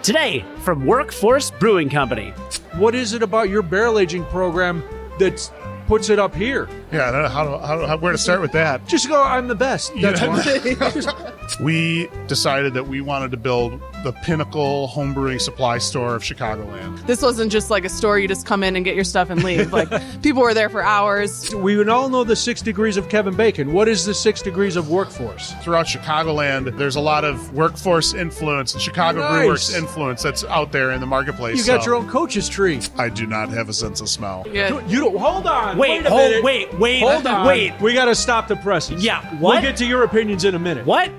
Today, from Werk Force Brewing Company. What is it about your barrel aging program that puts it up here? Yeah, I don't know where to start with that. Just go, I'm the best. That's why. We decided that we wanted to build the pinnacle homebrewing supply store of Chicagoland. This wasn't just like a store you just come in and get your stuff and leave. Like, people were there for hours. We would all know the 6 degrees of Kevin Bacon. What is the 6 degrees of Workforce? Throughout Chicagoland, there's a lot of workforce influence and Chicago Brew Works influence that's out there in the marketplace. You got your own coach's tree. I do not have a sense of smell. Yeah. You don't. Hold on. Wait, a minute. wait. Hold on. Wait. We got to stop the presses. Yeah, what? We'll get to your opinions in a minute. What?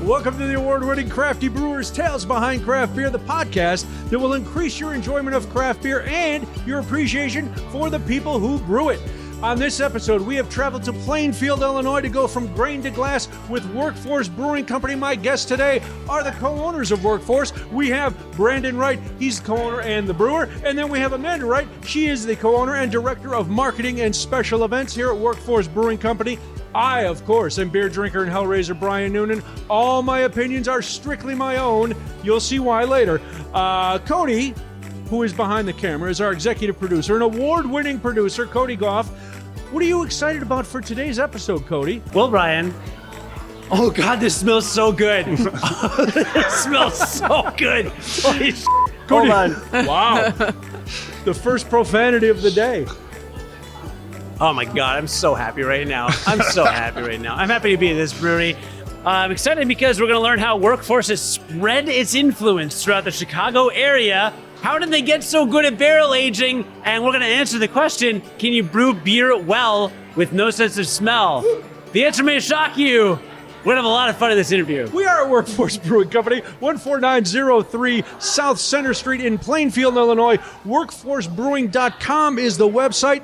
Welcome to the award-winning Crafty Brewers Tales Behind Craft Beer, the podcast that will increase your enjoyment of craft beer and your appreciation for the people who brew it. On this episode, we have traveled to Plainfield, Illinois to go from grain to glass with Werk Force Brewing Company. My guests today are the co-owners of Werk Force. We have Brandon Wright, he's the co-owner and the brewer. And then we have Amanda Wright, she is the co-owner and director of marketing and special events here at Werk Force Brewing Company. I, of course, am beer drinker and hellraiser Brian Noonan. All my opinions are strictly my own. You'll see why later. Cody, who is behind the camera, is our executive producer, an award-winning producer, Cody Goff. What are you excited about for today's episode, Cody? Well, Brian. Oh, God, this smells so good. This smells so good. Holy shit. Cody. Hold on. Wow. The first profanity of the day. Oh, my God, I'm so happy right now. I'm happy to be at this brewery. I'm excited because we're going to learn how Workforce has spread its influence throughout the Chicago area. How did they get so good at barrel aging? And we're going to answer the question, can you brew beer well with no sense of smell? The answer may shock you. We're going to have a lot of fun in this interview. We are at Werk Force Brewing Company, 14903 South Center Street in Plainfield, Illinois. WorkForceBrewing.com is the website.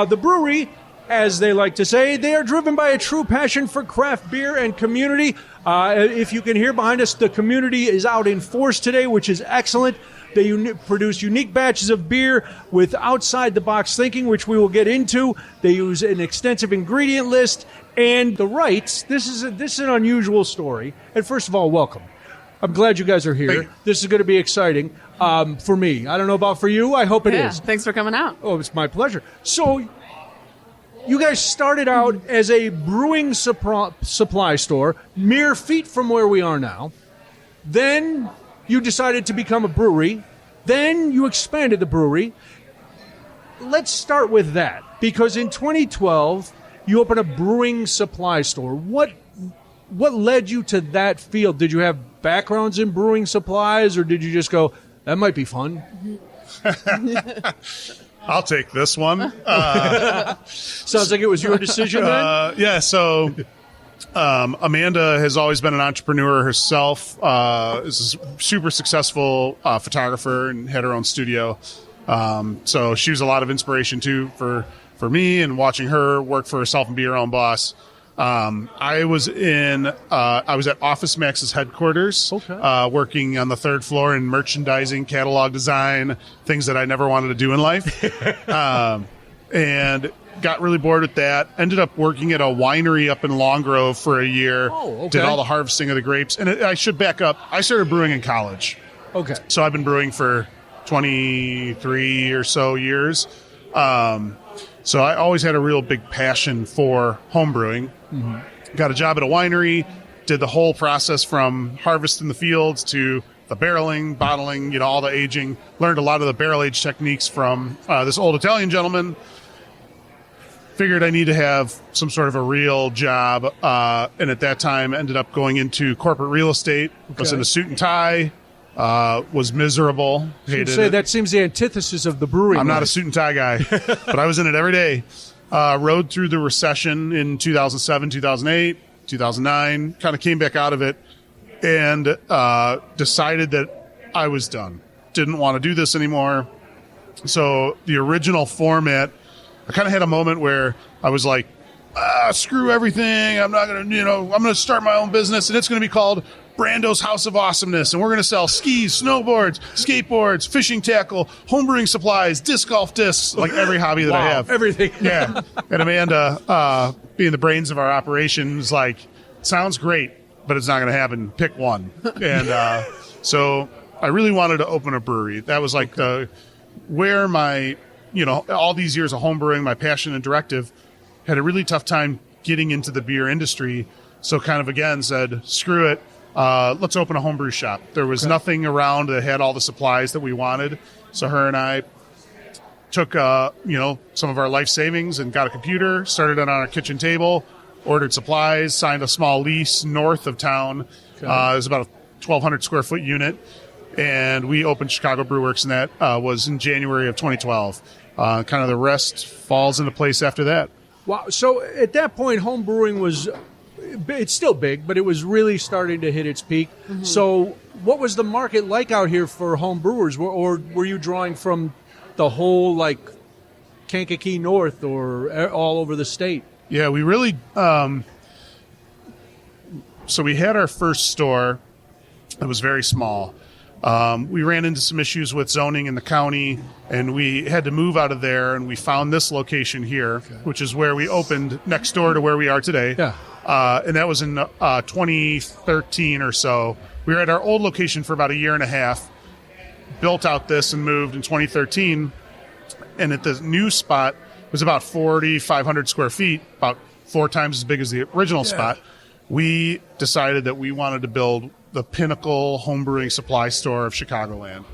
The brewery, as they like to say, they are driven by a true passion for craft beer and community. If you can hear behind us, the community is out in force today, which is excellent. They produce unique batches of beer with outside-the-box thinking, which we will get into. They use an extensive ingredient list. And the Wrights, this is an unusual story. And first of all, welcome. I'm glad you guys are here. This is going to be exciting for me. I don't know about for you. I hope it is. Thanks for coming out. Oh, it's my pleasure. So you guys started out as a brewing supply store, mere feet from where we are now. Then you decided to become a brewery. Then you expanded the brewery. Let's start with that, because in 2012, you opened a brewing supply store. What led you to that field? Did you have backgrounds in brewing supplies, or did you just go, that might be fun? I'll take this one. Sounds like it was your decision then? Yeah, so Amanda has always been an entrepreneur herself, is a super successful photographer and had her own studio. So she was a lot of inspiration too for me, and watching her work for herself and be her own boss. I was at OfficeMax's headquarters, working on the third floor in merchandising, catalog design, things that I never wanted to do in life. And got really bored with that. Ended up working at a winery up in Long Grove for a year. Oh, okay. Did all the harvesting of the grapes. And I should back up. I started brewing in college. Okay. So I've been brewing for 23 or so years. So I always had a real big passion for homebrewing. Mm-hmm. Got a job at a winery, did the whole process from harvest in the fields to the barreling, bottling, all the aging. Learned a lot of the barrel age techniques from this old Italian gentleman. Figured I need to have some sort of a real job, and at that time ended up going into corporate real estate. Okay. Was in a suit and tie. Was miserable. Hated it. That seems the antithesis of the brewery. I'm not a suit and tie guy, but I was in it every day. Rode through the recession in 2007, 2008, 2009, kind of came back out of it, and decided that I was done. Didn't want to do this anymore. So the original format, I kind of had a moment where I was like, screw everything. I'm not going to, I'm going to start my own business, and it's going to be called Brando's House of Awesomeness, and we're going to sell skis, snowboards, skateboards, fishing tackle, homebrewing supplies, disc golf discs, like every hobby that I have. Everything. Yeah. And Amanda, being the brains of our operation, was like, sounds great, but it's not going to happen. Pick one. And so I really wanted to open a brewery. That was like where my, all these years of homebrewing, my passion and directive, had a really tough time getting into the beer industry. So kind of again said, screw it. Let's open a homebrew shop. There was nothing around that had all the supplies that we wanted. So her and I took, some of our life savings and got a computer, started it on our kitchen table, ordered supplies, signed a small lease north of town. It was about a 1,200 square foot unit. And we opened Chicago Brew Works, and that was in January of 2012. Kind of the rest falls into place after that. Wow. So at that point, home brewing was, it's still big, but it was really starting to hit its peak. Mm-hmm. So what was the market like out here for home brewers? Or were you drawing from the whole, like, Kankakee North or all over the state? Yeah, we really, so we had our first store. It was very small. We ran into some issues with zoning in the county, and we had to move out of there, and we found this location here, which is where we opened next door to where we are today. Yeah. And that was in 2013 or so. We were at our old location for about a year and a half, built out this and moved in 2013. And at the new spot, it was about 4,500 square feet, about 4 times as big as the original spot. We decided that we wanted to build the pinnacle homebrewing supply store of Chicagoland.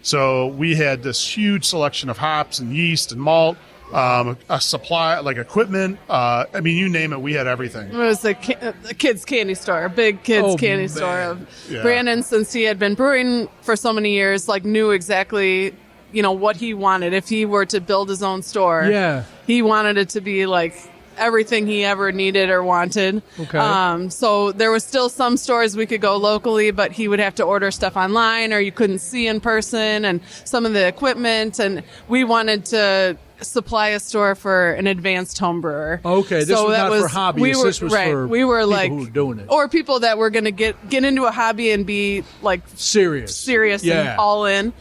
So we had this huge selection of hops and yeast and malt, a supply, like equipment. You name it, we had everything. It was a kids' candy store, a big kids' candy store. Brandon, since he had been brewing for so many years, like knew exactly, what he wanted. If he were to build his own store, he wanted it to be like everything he ever needed or wanted. Okay. So there was still some stores we could go locally, but he would have to order stuff online or you couldn't see in person and some of the equipment. And we wanted to supply a store for an advanced home brewer. Okay. This was not for hobbyists. This was for people who were doing it. Or people that were going to get into a hobby and be like serious and all in.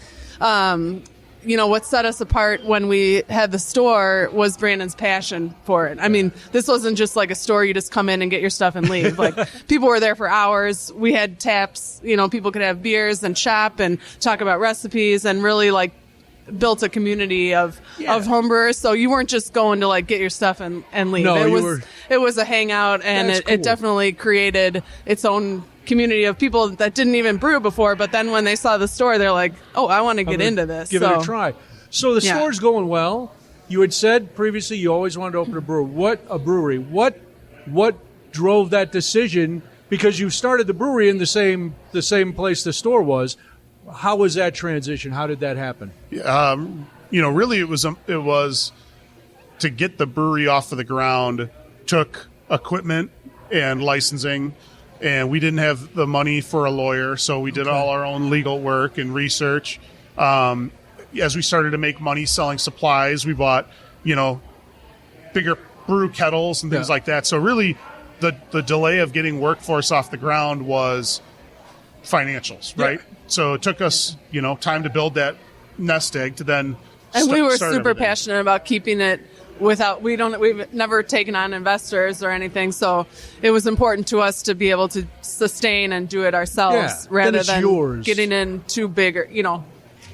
What set us apart when we had the store was Brandon's passion for it. I mean, this wasn't just like a store you just come in and get your stuff and leave. Like, people were there for hours. We had taps, people could have beers and shop and talk about recipes and really like built a community of homebrewers. So you weren't just going to like get your stuff and leave. No, it was a hangout, and it definitely created its own community of people that didn't even brew before, but then when they saw the store, they're like, oh, I want to get into this. Give it a try. So the store's going well. You had said previously you always wanted to open a brewery. What drove that decision? Because you started the brewery in the same place the store was. How was that transition? How did that happen? Really it was to get the brewery off of the ground took equipment and licensing. And we didn't have the money for a lawyer, so we did all our own legal work and research. As we started to make money selling supplies, we bought, bigger brew kettles and things like that. So really, the delay of getting Werk Force off the ground was financials, right? So it took us, time to build that nest egg to then And we were start super everything. passionate about keeping it we've never taken on investors or anything, so it was important to us to be able to sustain and do it ourselves rather than getting in too big or,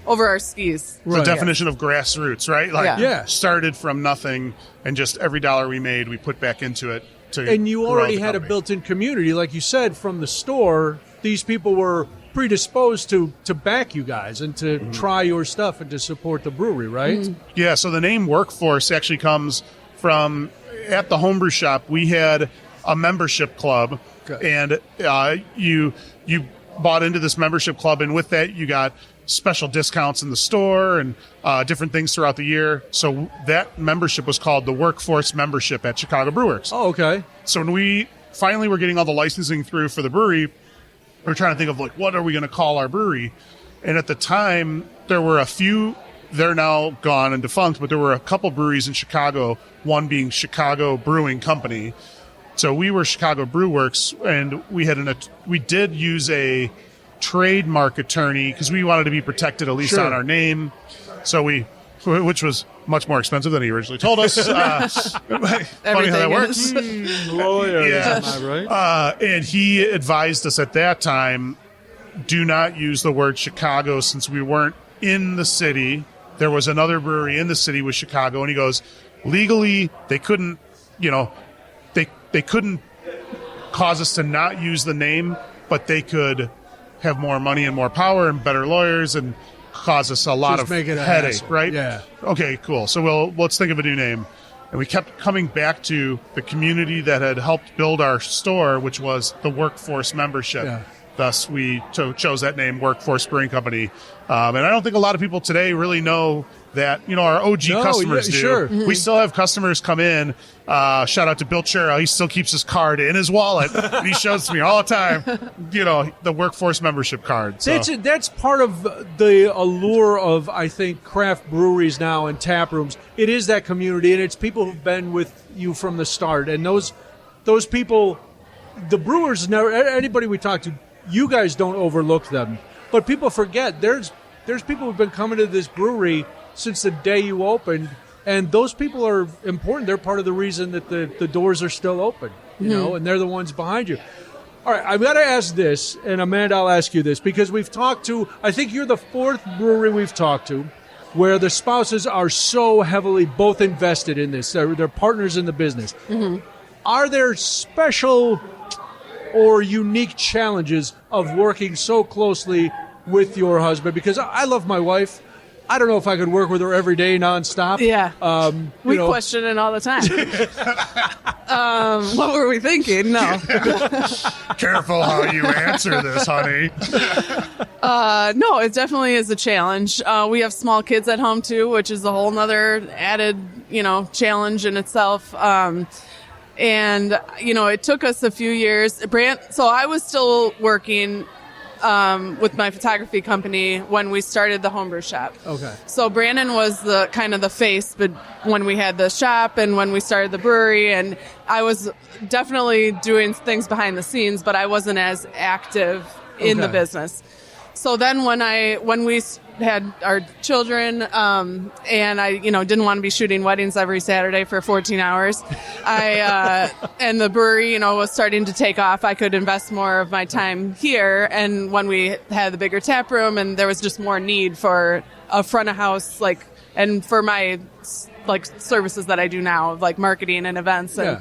over our skis. The definition of grassroots, right? Started from nothing, and just every dollar we made, we put back into it. And you already had a built-in community, like you said, from the store. These people were predisposed to back you guys and to try your stuff and to support the brewery, right? Mm-hmm. Yeah, so the name Werk Force actually comes from, at the homebrew shop, we had a membership club, and you bought into this membership club, and with that you got special discounts in the store and different things throughout the year. So that membership was called the Werk Force membership at Chicago Brew Works. Oh, okay. So when we finally were getting all the licensing through for the brewery, we were trying to think of what are we going to call our brewery? And at the time, there were a few, they're now gone and defunct, but there were a couple breweries in Chicago, one being Chicago Brewing Company. So we were Chicago Brew Works, and we did use a trademark attorney because we wanted to be protected at least on our name. So we which was much more expensive than he originally told us. Funny how that works. Lawyer, Yeah. am I right? And he advised us at that time, do not use the word Chicago since we weren't in the city. There was another brewery in the city with Chicago, and he goes, legally, they couldn't, they couldn't cause us to not use the name, but they could have more money and more power and better lawyers and cause us a lot of make it a headache, hassle. right? Yeah. Okay, cool. So let's think of a new name. And we kept coming back to the community that had helped build our store, which was the Werk Force membership. Yeah. Thus, we chose that name, Werk Force Brewing Company. And I don't think a lot of people today really know that, our OG customers do. Sure. We still have customers come in. Shout out to Bill Chero. He still keeps his card in his wallet. And he shows to me all the time, the Werk Force membership card. So. That's part of the allure of, I think, craft breweries now and tap rooms. It is that community, and it's people who've been with you from the start. And those people, the brewers, never, anybody we talk to, you guys don't overlook them. But people forget there's people who've been coming to this brewery since the day you opened, and those people are important. They're part of the reason that the doors are still open, and they're the ones behind you. All right, I've got to ask this, and Amanda, I'll ask you this, because we've talked to, I think you're the fourth brewery we've talked to where the spouses are so heavily both invested in this. They're partners in the business. Mm-hmm. Are there special or unique challenges of working so closely with your husband? Because I love my wife. I don't know if I could work with her every day nonstop. Yeah. We question it all the time. What were we thinking? No. Careful how you answer this, honey. No, it definitely is a challenge. We have small kids at home too, which is a whole nother added, challenge in itself. And, it took us a few years. So I was still working with my photography company when we started the Homebrew shop. Okay. So Brandon was the kind of the face, but when we had the shop and when we started the brewery, and I was definitely doing things behind the scenes, but I wasn't as active in the business. So then when we had our children, and I, didn't want to be shooting weddings every Saturday for 14 hours, and the brewery, was starting to take off, I could invest more of my time here. And when we had the bigger tap room, and there was just more need for a front of house, and for my, services that I do now, of marketing and events and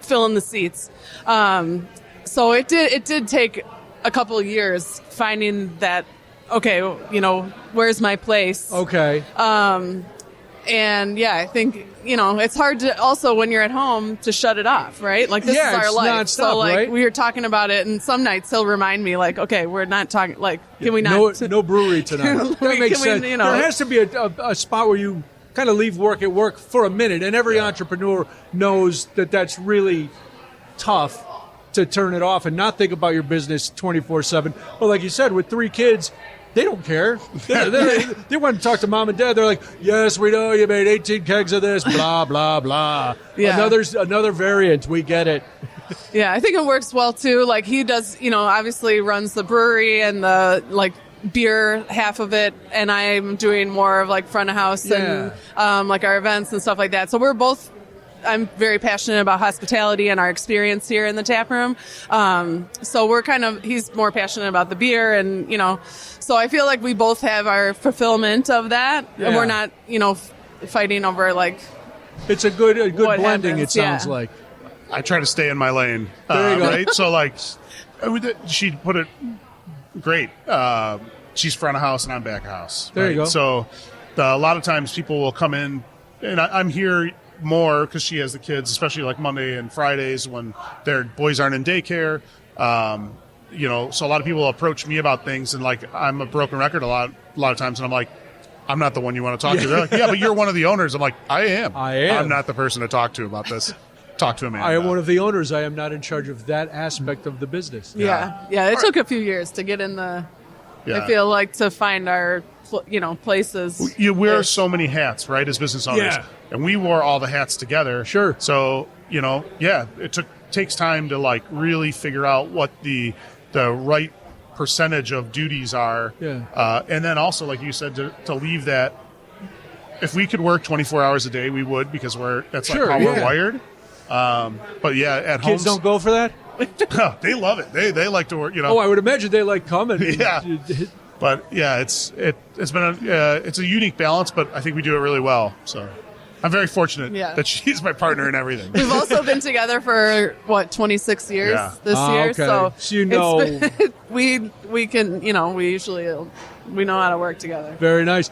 filling the seats. So it did take a couple of years finding that, okay, where's my place? Okay. And yeah, I think, it's hard to also when you're at home to shut it off, right? This is our life. Non-stop, so right? we were talking about it, and some nights he'll remind me okay, we're not talking, can we not? No brewery tonight. That makes sense. There has to be a spot where you kind of leave work at work for a minute, and every entrepreneur knows that that's really tough to turn it off and not think about your business 24/7. But like you said, with 3 kids, they don't care. They want to talk to mom and dad. They're like, yes, we know you made 18 kegs of this, blah, blah, blah. Yeah. Another variant. We get it. Yeah, I think it works well, too. He does, obviously runs the brewery and the, beer half of it, and I'm doing more of, front of house and, our events and stuff like that. So I'm very passionate about hospitality and our experience here in the tap room. So he's more passionate about the beer and, so I feel like we both have our fulfillment of that. Yeah. And we're not, fighting over it's a good blending, happens. it sounds like. I try to stay in my lane. There you go. Right? So she put it great. She's front of house and I'm back of house. There you go. So a lot of times people will come in and I'm here more because she has the kids, especially Monday and Fridays when their boys aren't in daycare. So a lot of people approach me about things, and I'm a broken record a lot of times, and I'm like, I'm not the one you want to talk to. They're like, yeah, but you're one of the owners. I'm like, I am. I'm not the person to talk to about this. Talk to a man. I am one of the owners. I am not in charge of that aspect of the business. Yeah. It took a few years to get in the. I feel to find our places. You wear so many hats, right, as business owners. Yeah. And we wore all the hats together. Sure. So, it takes time to really figure out what the right percentage of duties are. Yeah. And then also, like you said, to leave that if we could work 24 hours a day, we would, because that's Sure, like how we're yeah. wired. But yeah, at home, Kids don't go for that? they love it. They like to work. You know. Oh, I would imagine they like coming. Yeah. But yeah, it's been it's a unique balance, but I think we do it really well. So I'm very fortunate that she's my partner in everything. We've also been together for 26 years this year. Okay. So you know, we can, we usually we know how to work together. Very nice.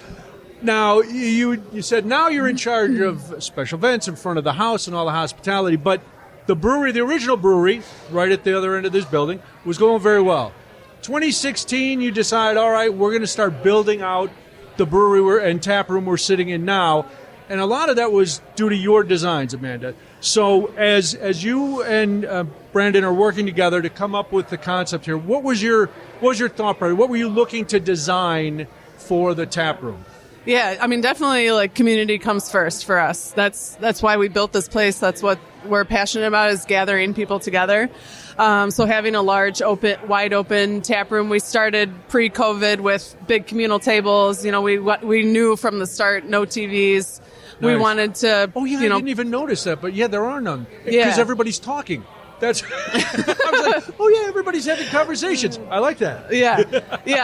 Now you said now you're in charge of special events in front of the house and all the hospitality, but the brewery, the original brewery, right at the other end of this building, was going very well. 2016, you decide, all right, we're going to start building out the brewery and tap room we're sitting in now, and a lot of that was due to your designs, Amanda. So as you and Brandon are working together to come up with the concept here, what was your thought process? What were you looking to design for the tap room? Yeah, I mean, definitely, like, community comes first for us. That's why we built this place. That's what we're passionate about, is gathering people together. So having a large, wide open tap room. We started pre-COVID with big communal tables. We knew from the start, no TVs. Nice. We wanted to. Oh yeah, I didn't even notice that, but yeah, there are none because everybody's talking. That's. I was like, oh yeah, everybody's having conversations. I like that. Yeah.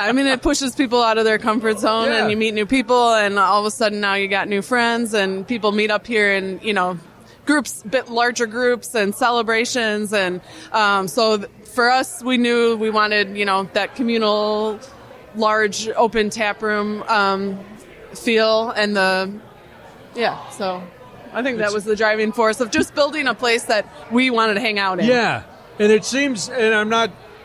I mean, it pushes people out of their comfort zone, and you meet new people, and all of a sudden now you got new friends, and people meet up here, and groups, bit larger groups, and celebrations, and so for us, we knew we wanted that communal, large, open tap room feel, and so. I think that was the driving force of just building a place that we wanted to hang out in. Yeah, and it seems, and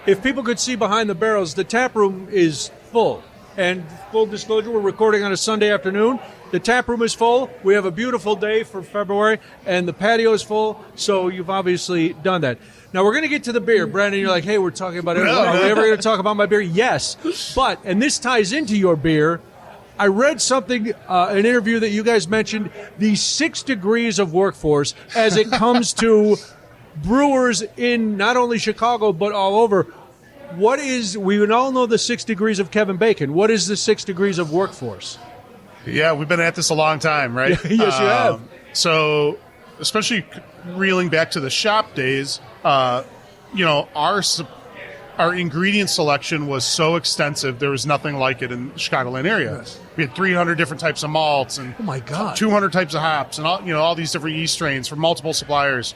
if people could see behind the barrels, the tap room is full. And full disclosure, we're recording on a Sunday afternoon. The tap room is full. We have a beautiful day for February, and the patio is full, so you've obviously done that. Now, we're going to get to the beer. Brandon, you're like, hey, we're talking about it. Are we ever going to talk about my beer? Yes, but, and this ties into your beer, I read something, an interview that you guys mentioned, the 6 degrees of workforce as it comes to brewers in not only Chicago but all over. We all know the 6 degrees of Kevin Bacon. What is the 6 degrees of workforce? Yeah, we've been at this a long time, right? Yes, you have. So, especially reeling back to the shop days, our ingredient selection was so extensive, there was nothing like it in the Chicagoland area. Yes. We had 300 different types of malts and 200 types of hops and all these different yeast strains from multiple suppliers.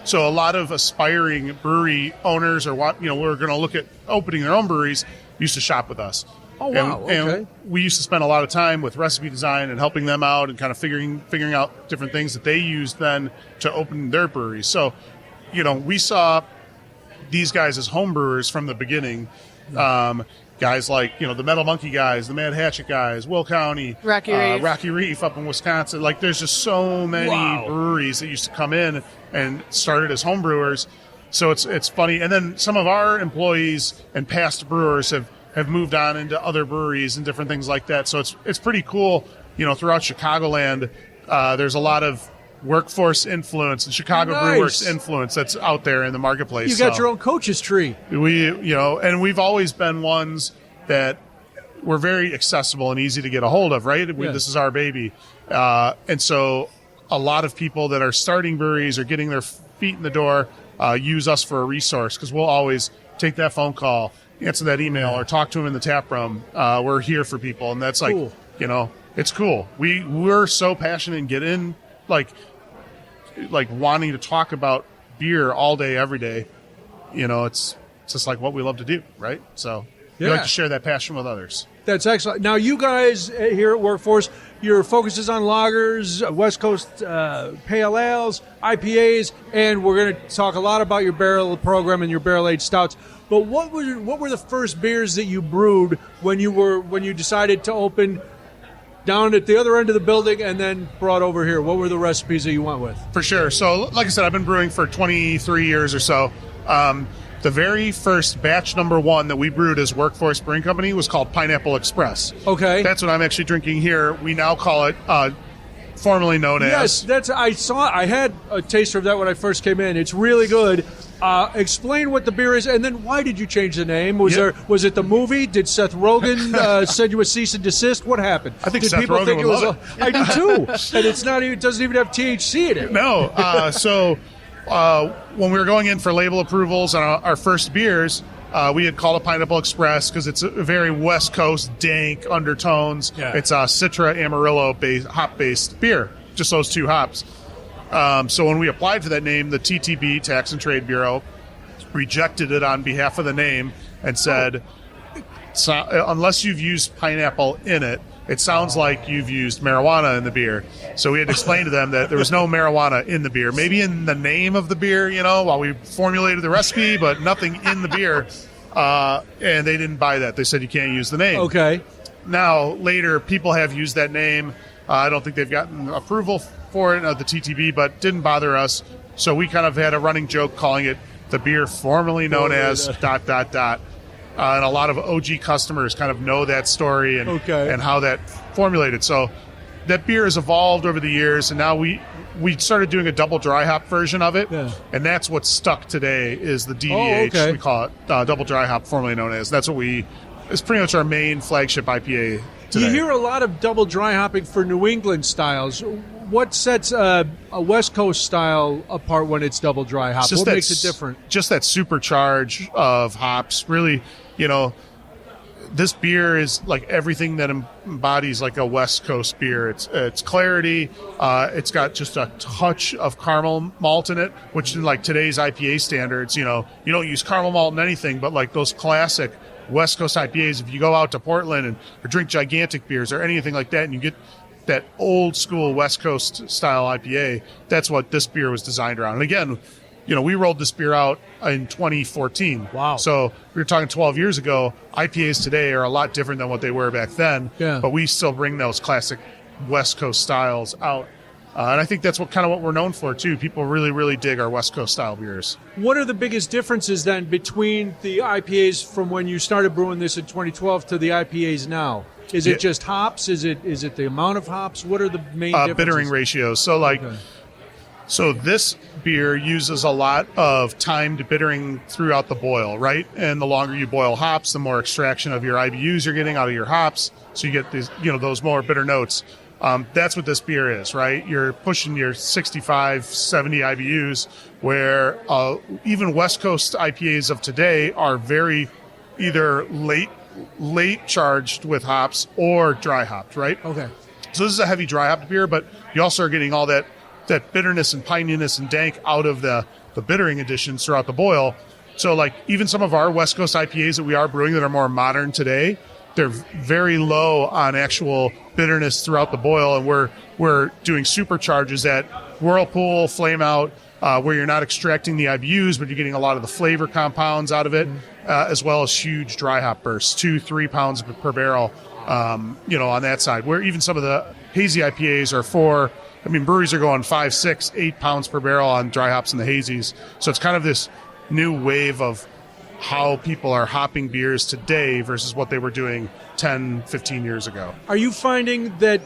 So a lot of aspiring brewery owners we're going to look at opening their own breweries used to shop with us. Oh, wow. Okay. And we used to spend a lot of time with recipe design and helping them out and kind of figuring out different things that they used then to open their breweries. So, we saw these guys as homebrewers from the beginning. Guys like, the Metal Monkey guys, the Mad Hatchet guys, Will County, Rocky Reef up in Wisconsin. Like, there's just so many breweries that used to come in and started as homebrewers. So it's funny. And then some of our employees and past brewers have moved on into other breweries and different things like that. So it's pretty cool. Throughout Chicagoland, there's a lot of workforce influence and Chicago Brew Works influence that's out there in the marketplace. You got your own coach's tree. And we've always been ones that were very accessible and easy to get a hold of, right? This is our baby. And so a lot of people that are starting breweries or getting their feet in the door use us for a resource, because we'll always take that phone call, answer that email, or talk to them in the tap room. We're here for people. And that's cool. It's cool. We're so passionate and get in, like wanting to talk about beer all day, every day. It's just like what we love to do, right? So we like to share that passion with others. That's excellent. Now, you guys here at Werk Force, your focus is on lagers, West Coast pale ales, IPAs, and we're going to talk a lot about your barrel program and your barrel-aged stouts. But what were the first beers that you brewed when you decided to open down at the other end of the building and then brought over here? What were the recipes that you went with? For sure. So, like I said, I've been brewing for 23 years or so. The very first batch number 1 that we brewed as Werk Force Brewing Company was called Pineapple Express. Okay. That's what I'm actually drinking here. We now call it formerly known as... Yes, I had a taster of that when I first came in. It's really good. Explain what the beer is, and then why did you change the name? Was it the movie? Did Seth Rogen send you a cease and desist? What happened? I think did Seth people Rogen think would it was love I do too. And it doesn't even have THC in it. No. When we were going in for label approvals on our first beers, we had called it Pineapple Express because it's a very West Coast dank undertones. Yeah. It's a Citra Amarillo hop-based beer, just those two hops. So when we applied for that name, the TTB, Tax and Trade Bureau, rejected it on behalf of the name and said, unless you've used pineapple in it, it sounds like you've used marijuana in the beer. So we had to explain to them that there was no marijuana in the beer. Maybe in the name of the beer, while we formulated the recipe, but nothing in the beer. And they didn't buy that. They said you can't use the name. Okay. Now, later, people have used that name. I don't think they've gotten approval for it, the TTB, but didn't bother us. So we kind of had a running joke calling it the beer formerly known as ... And a lot of OG customers kind of know that story and how that formulated. So that beer has evolved over the years, and now we started doing a double dry hop version of it, and that's what's stuck today is the DDH. We call it double dry hop, formerly known as. That's what it's pretty much our main flagship IPA today. You hear a lot of double dry hopping for New England styles. What sets a West Coast style apart when it's double dry hop? What makes it different? Just that supercharge of hops. Really, this beer is like everything that embodies like a West Coast beer. It's clarity. It's got just a touch of caramel malt in it, which in like today's IPA standards, you don't use caramel malt in anything, but like those classic West Coast IPAs, if you go out to Portland or drink gigantic beers or anything like that, and you get that old school West Coast style IPA, that's what this beer was designed around. And again, we rolled this beer out in 2014. Wow. So we were talking 12 years ago. IPAs today are a lot different than what they were back then. Yeah. But we still bring those classic West Coast styles out. And I think that's what we're known for too. People really, really dig our West Coast style beers. What are the biggest differences then between the IPAs from when you started brewing this in 2012 to the IPAs now? Is it just hops? Is it the amount of hops? What are the main differences? Bittering ratios. So So this beer uses a lot of timed bittering throughout the boil, right? And the longer you boil hops, the more extraction of your IBUs you're getting out of your hops. So you get these, those more bitter notes. That's what this beer is, right? You're pushing your 65, 70 IBUs, where even West Coast IPAs of today are very either late charged with hops or dry hopped, right? Okay. So this is a heavy dry hopped beer, but you also are getting all that bitterness and pininess and dank out of the bittering additions throughout the boil. So like even some of our West Coast IPAs that we are brewing that are more modern today, they're very low on actual bitterness throughout the boil, and we're doing supercharges at Whirlpool, Flame Out, where you're not extracting the IBUs, but you're getting a lot of the flavor compounds out of it, as well as huge dry hop bursts, 2-3 pounds per barrel, on that side. Where even some of the hazy IPAs are breweries are going 5, 6, 8 pounds per barrel on dry hops and the hazies. So it's kind of this new wave of how people are hopping beers today versus what they were doing 10, 15 years ago. Are you finding that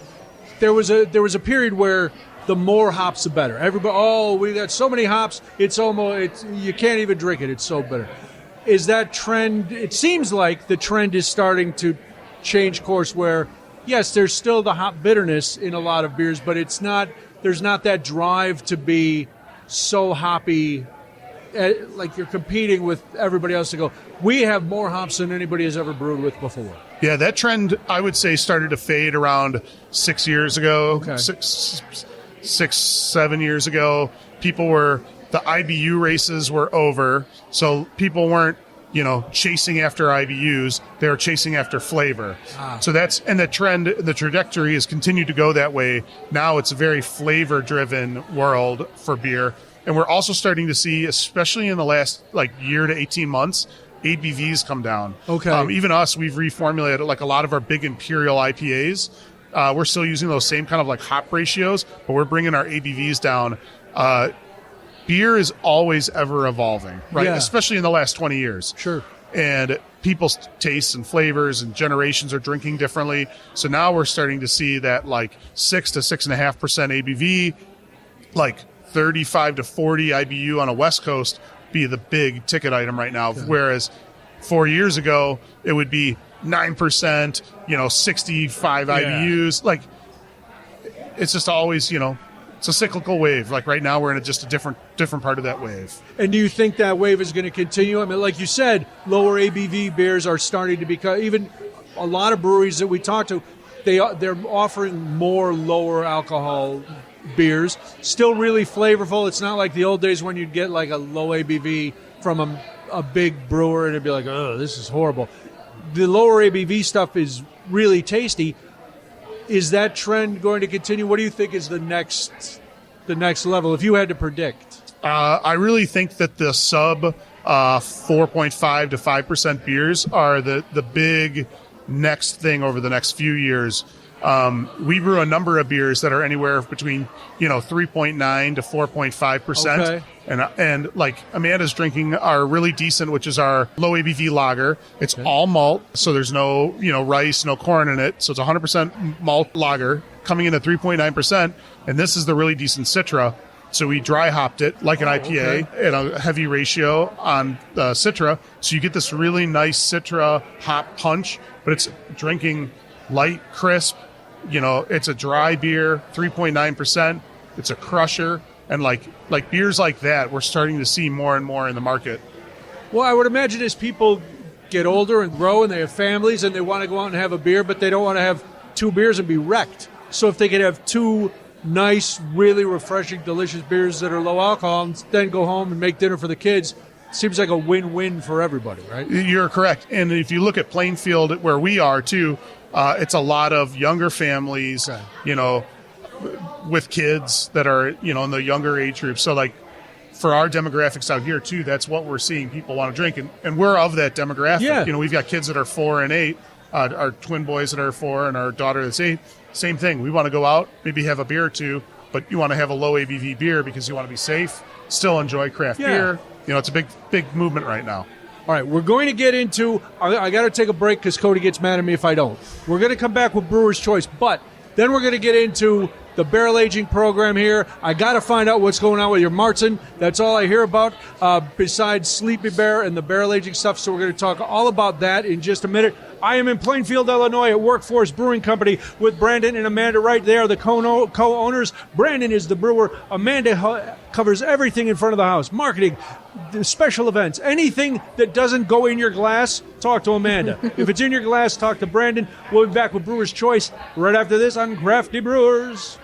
there was a period where the more hops the better? Everybody, we got so many hops, you can't even drink it. It's so bitter. Is that trend? It seems like the trend is starting to change course where, yes, there's still the hop bitterness in a lot of beers, but there's not that drive to be so hoppy, like you're competing with everybody else to go, we have more hops than anybody has ever brewed with before. Yeah, that trend, I would say, started to fade around 6 years ago, Okay. 7 years ago. The IBU races were over, so people weren't, chasing after IBUs. They were chasing after flavor. So the trajectory has continued to go that way. Now it's a very flavor-driven world for beer. And we're also starting to see, especially in the last year to 18 months, ABVs come down. Okay. Even us, we've reformulated a lot of our big Imperial IPAs. We're still using those same kind of hop ratios, but we're bringing our ABVs down. Beer is always ever evolving, right? Yeah. Especially in the last 20 years. Sure. And people's tastes and flavors and generations are drinking differently. So now we're starting to see that 6 to 6.5% ABV, 35 to 40 IBU on a West Coast be the big ticket item right now. Whereas 4 years ago, it would be 9%, 65 IBUs. Like, it's just always, it's a cyclical wave. Like right now, we're in just a different part of that wave. And do you think that wave is going to continue? I mean, like you said, lower ABV beers are starting to become, even a lot of breweries that we talk to, they're offering more lower alcohol beers. Still really flavorful. It's not like the old days when you'd get like a low ABV from a big brewer and it'd be like, oh, this is horrible. The lower ABV stuff is really tasty. Is that trend going to continue? What do you think is the next level, if you had to predict? I really think that the sub 4.5 to 5% beers are the big next thing over the next few years. We brew a number of beers that are anywhere between 3.9 to 4.5%. Okay. And like Amanda's drinking our really decent, which is our low ABV lager. It's all malt, so there's no rice, no corn in it. So it's 100% malt lager coming in at 3.9%. And this is the really decent Citra. So we dry hopped it like an IPA at a heavy ratio on Citra. So you get this really nice Citra hop punch, but it's drinking light, crisp. It's a dry beer, 3.9%. It's a crusher. And like beers like that, we're starting to see more and more in the market. Well, I would imagine as people get older and grow and they have families and they want to go out and have a beer, but they don't want to have two beers and be wrecked. So if they could have two nice, really refreshing, delicious beers that are low alcohol and then go home and make dinner for the kids, seems like a win-win for everybody, right? You're correct. And if you look at Plainfield, where we are too, it's a lot of younger families, with kids that are, in the younger age group. So like for our demographics out here too, that's what we're seeing people want to drink. And we're of that demographic. Yeah. We've got kids that are 4 and 8, our twin boys that are 4 and our daughter that's 8. Same thing. We want to go out, maybe have a beer or two, but you want to have a low ABV beer because you want to be safe, still enjoy craft beer. It's a big movement right now. All right, we're going to get into, I got to take a break because Cody gets mad at me if I don't. We're going to come back with Brewer's Choice, but then we're going to get into the barrel aging program here. I got to find out what's going on with your Marzen. That's all I hear about besides Sleepy Bear and the barrel aging stuff. So we're going to talk all about that in just a minute. I am in Plainfield, Illinois at Werk Force Brewing Company with Brandon and Amanda Wright. They are the co-owners. Brandon is the brewer. Amanda covers everything in front of the house. Marketing, special events, anything that doesn't go in your glass, talk to Amanda. If it's in your glass, talk to Brandon. We'll be back with Brewer's Choice right after this on Crafty Brewers.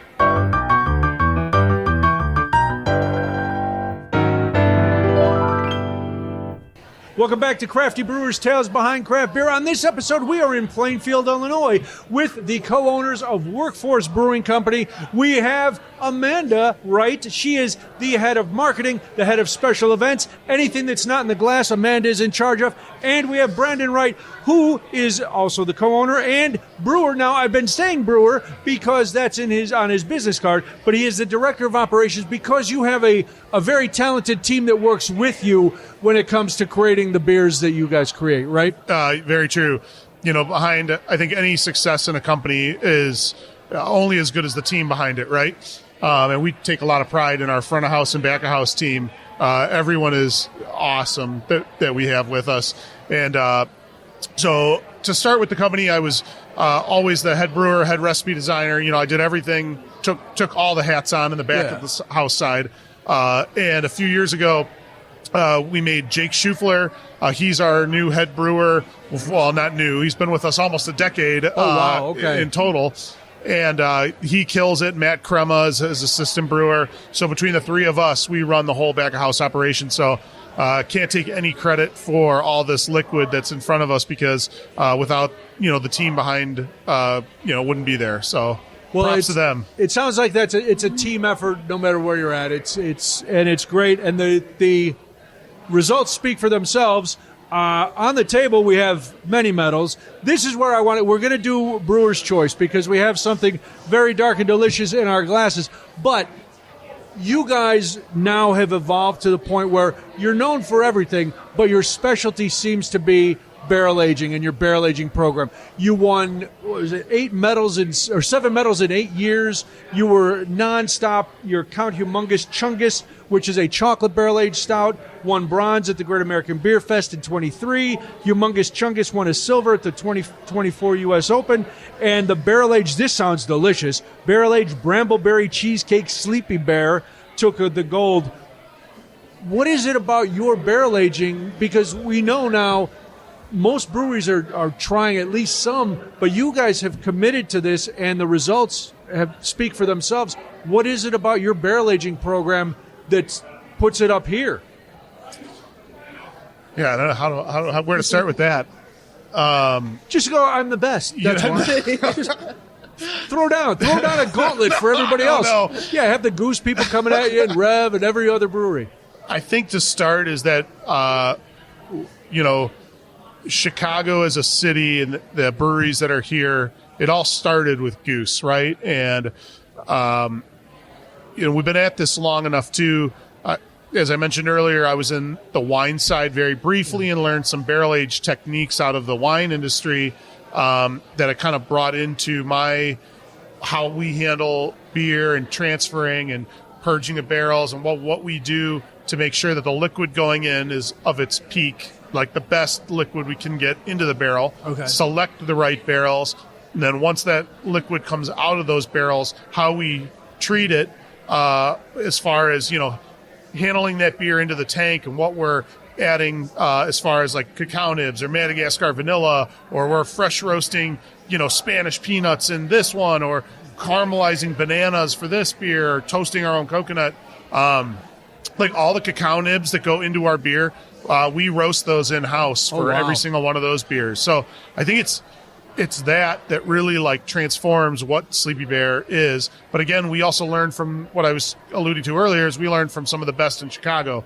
Welcome back to Crafty Brewers Tales Behind Craft Beer. On this episode, we are in Plainfield, Illinois with the co-owners of Werk Force Brewing Company. We have Amanda Wright. She is the head of marketing, the head of special events. Anything that's not in the glass, Amanda is in charge of. And we have Brandon Wright, who is also the co-owner and brewer. Now, I've been saying brewer because that's on his business card, but he is the director of operations because you have a very talented team that works with you when it comes to creating the beers that you guys create, right? Very true. Behind, I think any success in a company is only as good as the team behind it, right? And we take a lot of pride in our front of house and back of house team. Everyone is awesome that we have with us. And so to start with the company, I was always the head brewer, head recipe designer. I did everything, took all the hats on in the back of the house side. And a few years ago, we made Jake Schufler. He's our new head brewer. Well, not new. He's been with us almost a decade in total. And he kills it. Matt Crema is his assistant brewer. So between the three of us, we run the whole back-of-house operation. So can't take any credit for all this liquid that's in front of us because without, the team behind, wouldn't be there. So props to them. It sounds like it's a team effort no matter where you're at. It's great. And the results speak for themselves. On the table, we have many medals. This is where I want it. We're going to do Brewer's Choice because we have something very dark and delicious in our glasses. But you guys now have evolved to the point where you're known for everything, but your specialty seems to be barrel aging and your barrel aging program. You won, what was it, 7 medals in 8 years. You were nonstop. Your Count Humongous Chungus, which is a chocolate barrel aged stout, won bronze at the Great American Beer Fest in 23. Humongous Chungus won a silver at the 2024 U.S. Open. And the barrel aged, this sounds delicious, barrel aged Brambleberry Cheesecake Sleepy Bear took the gold. What is it about your barrel aging? Because we know now most breweries are trying at least some, but you guys have committed to this, and the results speak for themselves. What is it about your barrel aging program that puts it up here? Yeah, I don't know where to start with that. Just go, I'm the best. That's why. Just throw down a gauntlet for everybody else. No. Yeah, have the goose people coming at you and Rev and every other brewery. I think to start is that, Chicago as a city and the breweries that are here, it all started with Goose, right? And, we've been at this long enough too. As I mentioned earlier, I was in the wine side very briefly and learned some barrel age techniques out of the wine industry that I kind of brought into how we handle beer and transferring and purging the barrels and what we do to make sure that the liquid going in is of its peak, like the best liquid we can get into the barrel. Okay. Select the right barrels, and then once that liquid comes out of those barrels, how we treat it as far as handling that beer into the tank and what we're adding as far as like cacao nibs or Madagascar vanilla, or we're fresh roasting Spanish peanuts in this one, or caramelizing bananas for this beer, or toasting our own coconut. Like all the cacao nibs that go into our beer, we roast those in-house for every single one of those beers. So I think it's that really like transforms what Sleepy Bear is. But again, we also learned from what I was alluding to earlier, is we learned from some of the best in Chicago.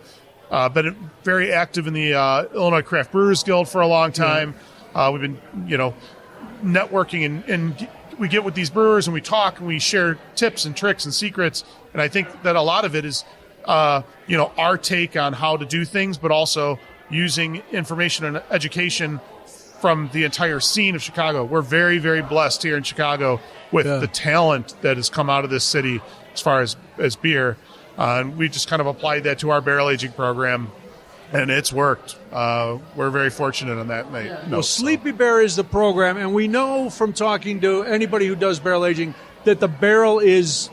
Been very active in the Illinois Craft Brewers Guild for a long time. We've been, networking and we get with these brewers and we talk and we share tips and tricks and secrets. And I think that a lot of it is our take on how to do things, but also using information and education from the entire scene of Chicago. We're very, very blessed here in Chicago with the talent that has come out of this city as far as beer. And we just kind of applied that to our barrel aging program, and it's worked. We're very fortunate on that night. Well, Sleepy Bear is the program, and we know from talking to anybody who does barrel aging that the barrel is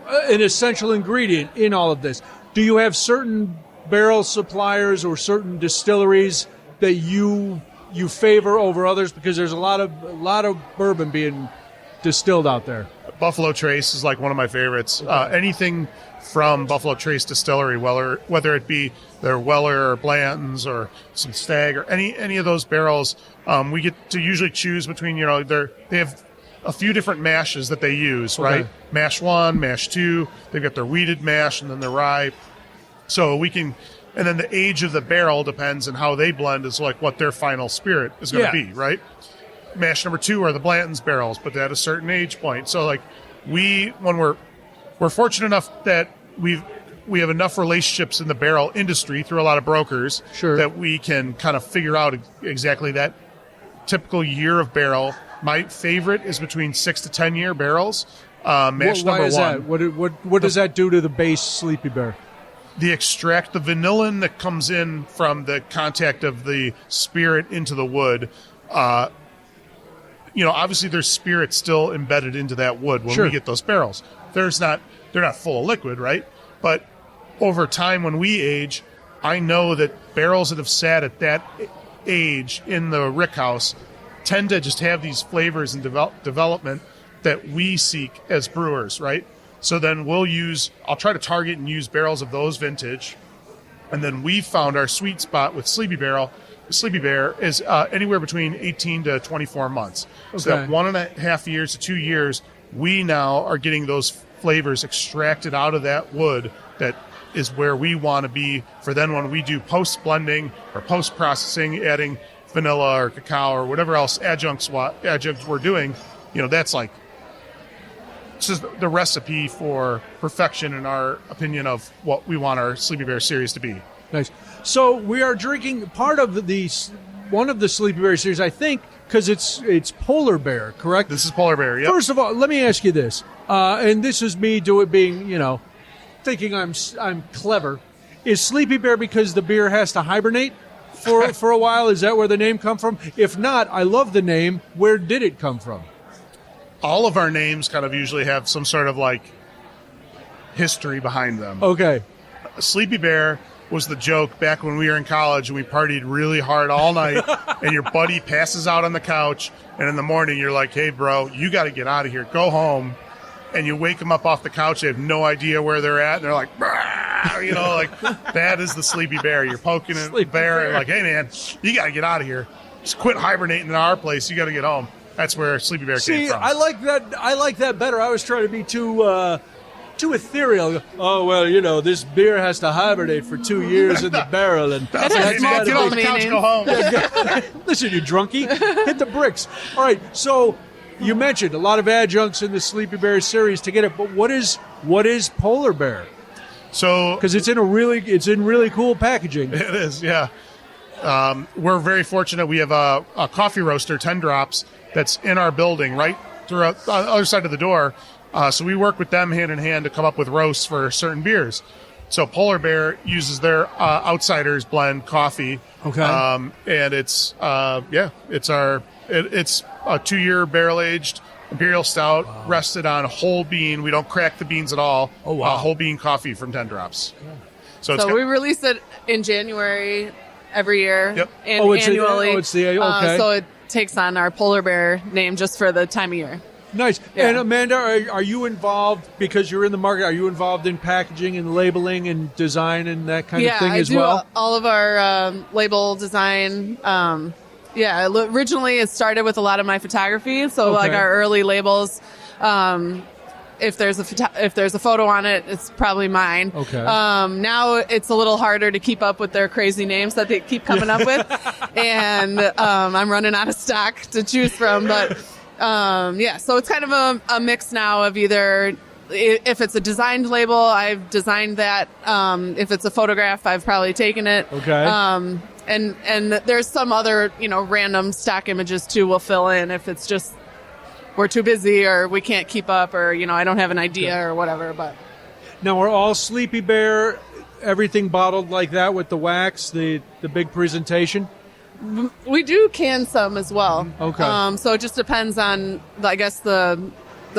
an essential ingredient in all of this. Do you have certain barrel suppliers or certain distilleries that you favor over others? Because there's a lot of bourbon being distilled out there. Buffalo Trace is like one of my favorites. Anything from Buffalo Trace Distillery, whether it be their Weller or Blanton's or some Stag or any of those barrels, we get to usually choose between, they have a few different mashes that they use, right? Mash 1, mash 2, they've got their wheated mash and then the rye. So we can, and then the age of the barrel depends on how they blend is like what their final spirit is going to be, right? Mash number 2 are the Blanton's barrels, but at a certain age point. So like when we're fortunate enough that we have enough relationships in the barrel industry through a lot of brokers that we can kind of figure out exactly that typical year of barrel. My favorite is between 6 to 10 year barrels. Mash number 1. That? What does that do to the base Sleepy Bear? The extract, the vanillin that comes in from the contact of the spirit into the wood, obviously there's spirit still embedded into that wood when we get those barrels. They're not full of liquid, right? But over time when we age, I know that barrels that have sat at that age in the rickhouse tend to just have these flavors and development that we seek as brewers, right? So then I'll try to target and use barrels of those vintage. And then we found our sweet spot with Sleepy Bear is anywhere between 18 to 24 months. Okay. So that 1.5 years to 2 years, we now are getting those flavors extracted out of that wood that is where we want to be for then when we do post-blending or post-processing, adding vanilla or cacao or whatever else adjuncts we're doing, that's like it's just the recipe for perfection in our opinion of what we want our Sleepy Bear series to be. Nice. So we are drinking part of the one of the Sleepy Bear series, I think, because it's Polar Bear, correct? This is Polar Bear, yep. First of all, let me ask you this, and this is me being, thinking I'm clever. Is Sleepy Bear because the beer has to hibernate for a while? Is that where the name come from? If not, I love the name. Where did it come from? All of our names kind of usually have some sort of like history behind them. Okay. Sleepy Bear was the joke back when we were in college and we partied really hard all night and your buddy passes out on the couch and in the morning you're like, hey, bro, you got to get out of here. Go home. And you wake them up off the couch. They have no idea where they're at. And they're like, that is the Sleepy Bear. You're poking at the bear and like, hey, man, you got to get out of here. Just quit hibernating in our place. You got to get home. That's where Sleepy Bear came from. I like that better. I was trying to be too ethereal. Oh, well, this beer has to hibernate for 2 years in the barrel. And That's hey, man, get off the couch, go home. Listen, you drunkie, hit the bricks. All right, so you mentioned a lot of adjuncts in the Sleepy Bear series to get it, but what is Polar Bear? So, because it's in really cool packaging. It is, yeah. We're very fortunate. We have a coffee roaster, 10 Drops, that's in our building right throughout the other side of the door. So we work with them hand in hand to come up with roasts for certain beers. So Polar Bear uses their Outsiders blend coffee. Okay. And it's it's a 2-year barrel aged imperial stout, rested on whole bean. We don't crack the beans at all. Oh wow! Whole bean coffee from 10 Drops. So we release it in January every year. Yep. And annually. So it takes on our Polar Bear name just for the time of year. Nice. Yeah. And Amanda, are you involved, because you're in the market, are you involved in packaging and labeling and design and that kind of thing as well? Yeah, all of our label design. Originally it started with a lot of my photography. So like our early labels, if there's a photo on it, it's probably mine. Okay. Now it's a little harder to keep up with their crazy names that they keep coming up with. And I'm running out of stock to choose from, but so it's kind of a mix now of either, if it's a designed label, I've designed that. If it's a photograph, I've probably taken it. Okay. And there's some other, random stock images too we'll fill in if it's just we're too busy or we can't keep up or, I don't have an idea or whatever. But now, are all Sleepy Bear, everything bottled like that with the wax, the big presentation? We do can some as well. Okay. So it just depends on, I guess, the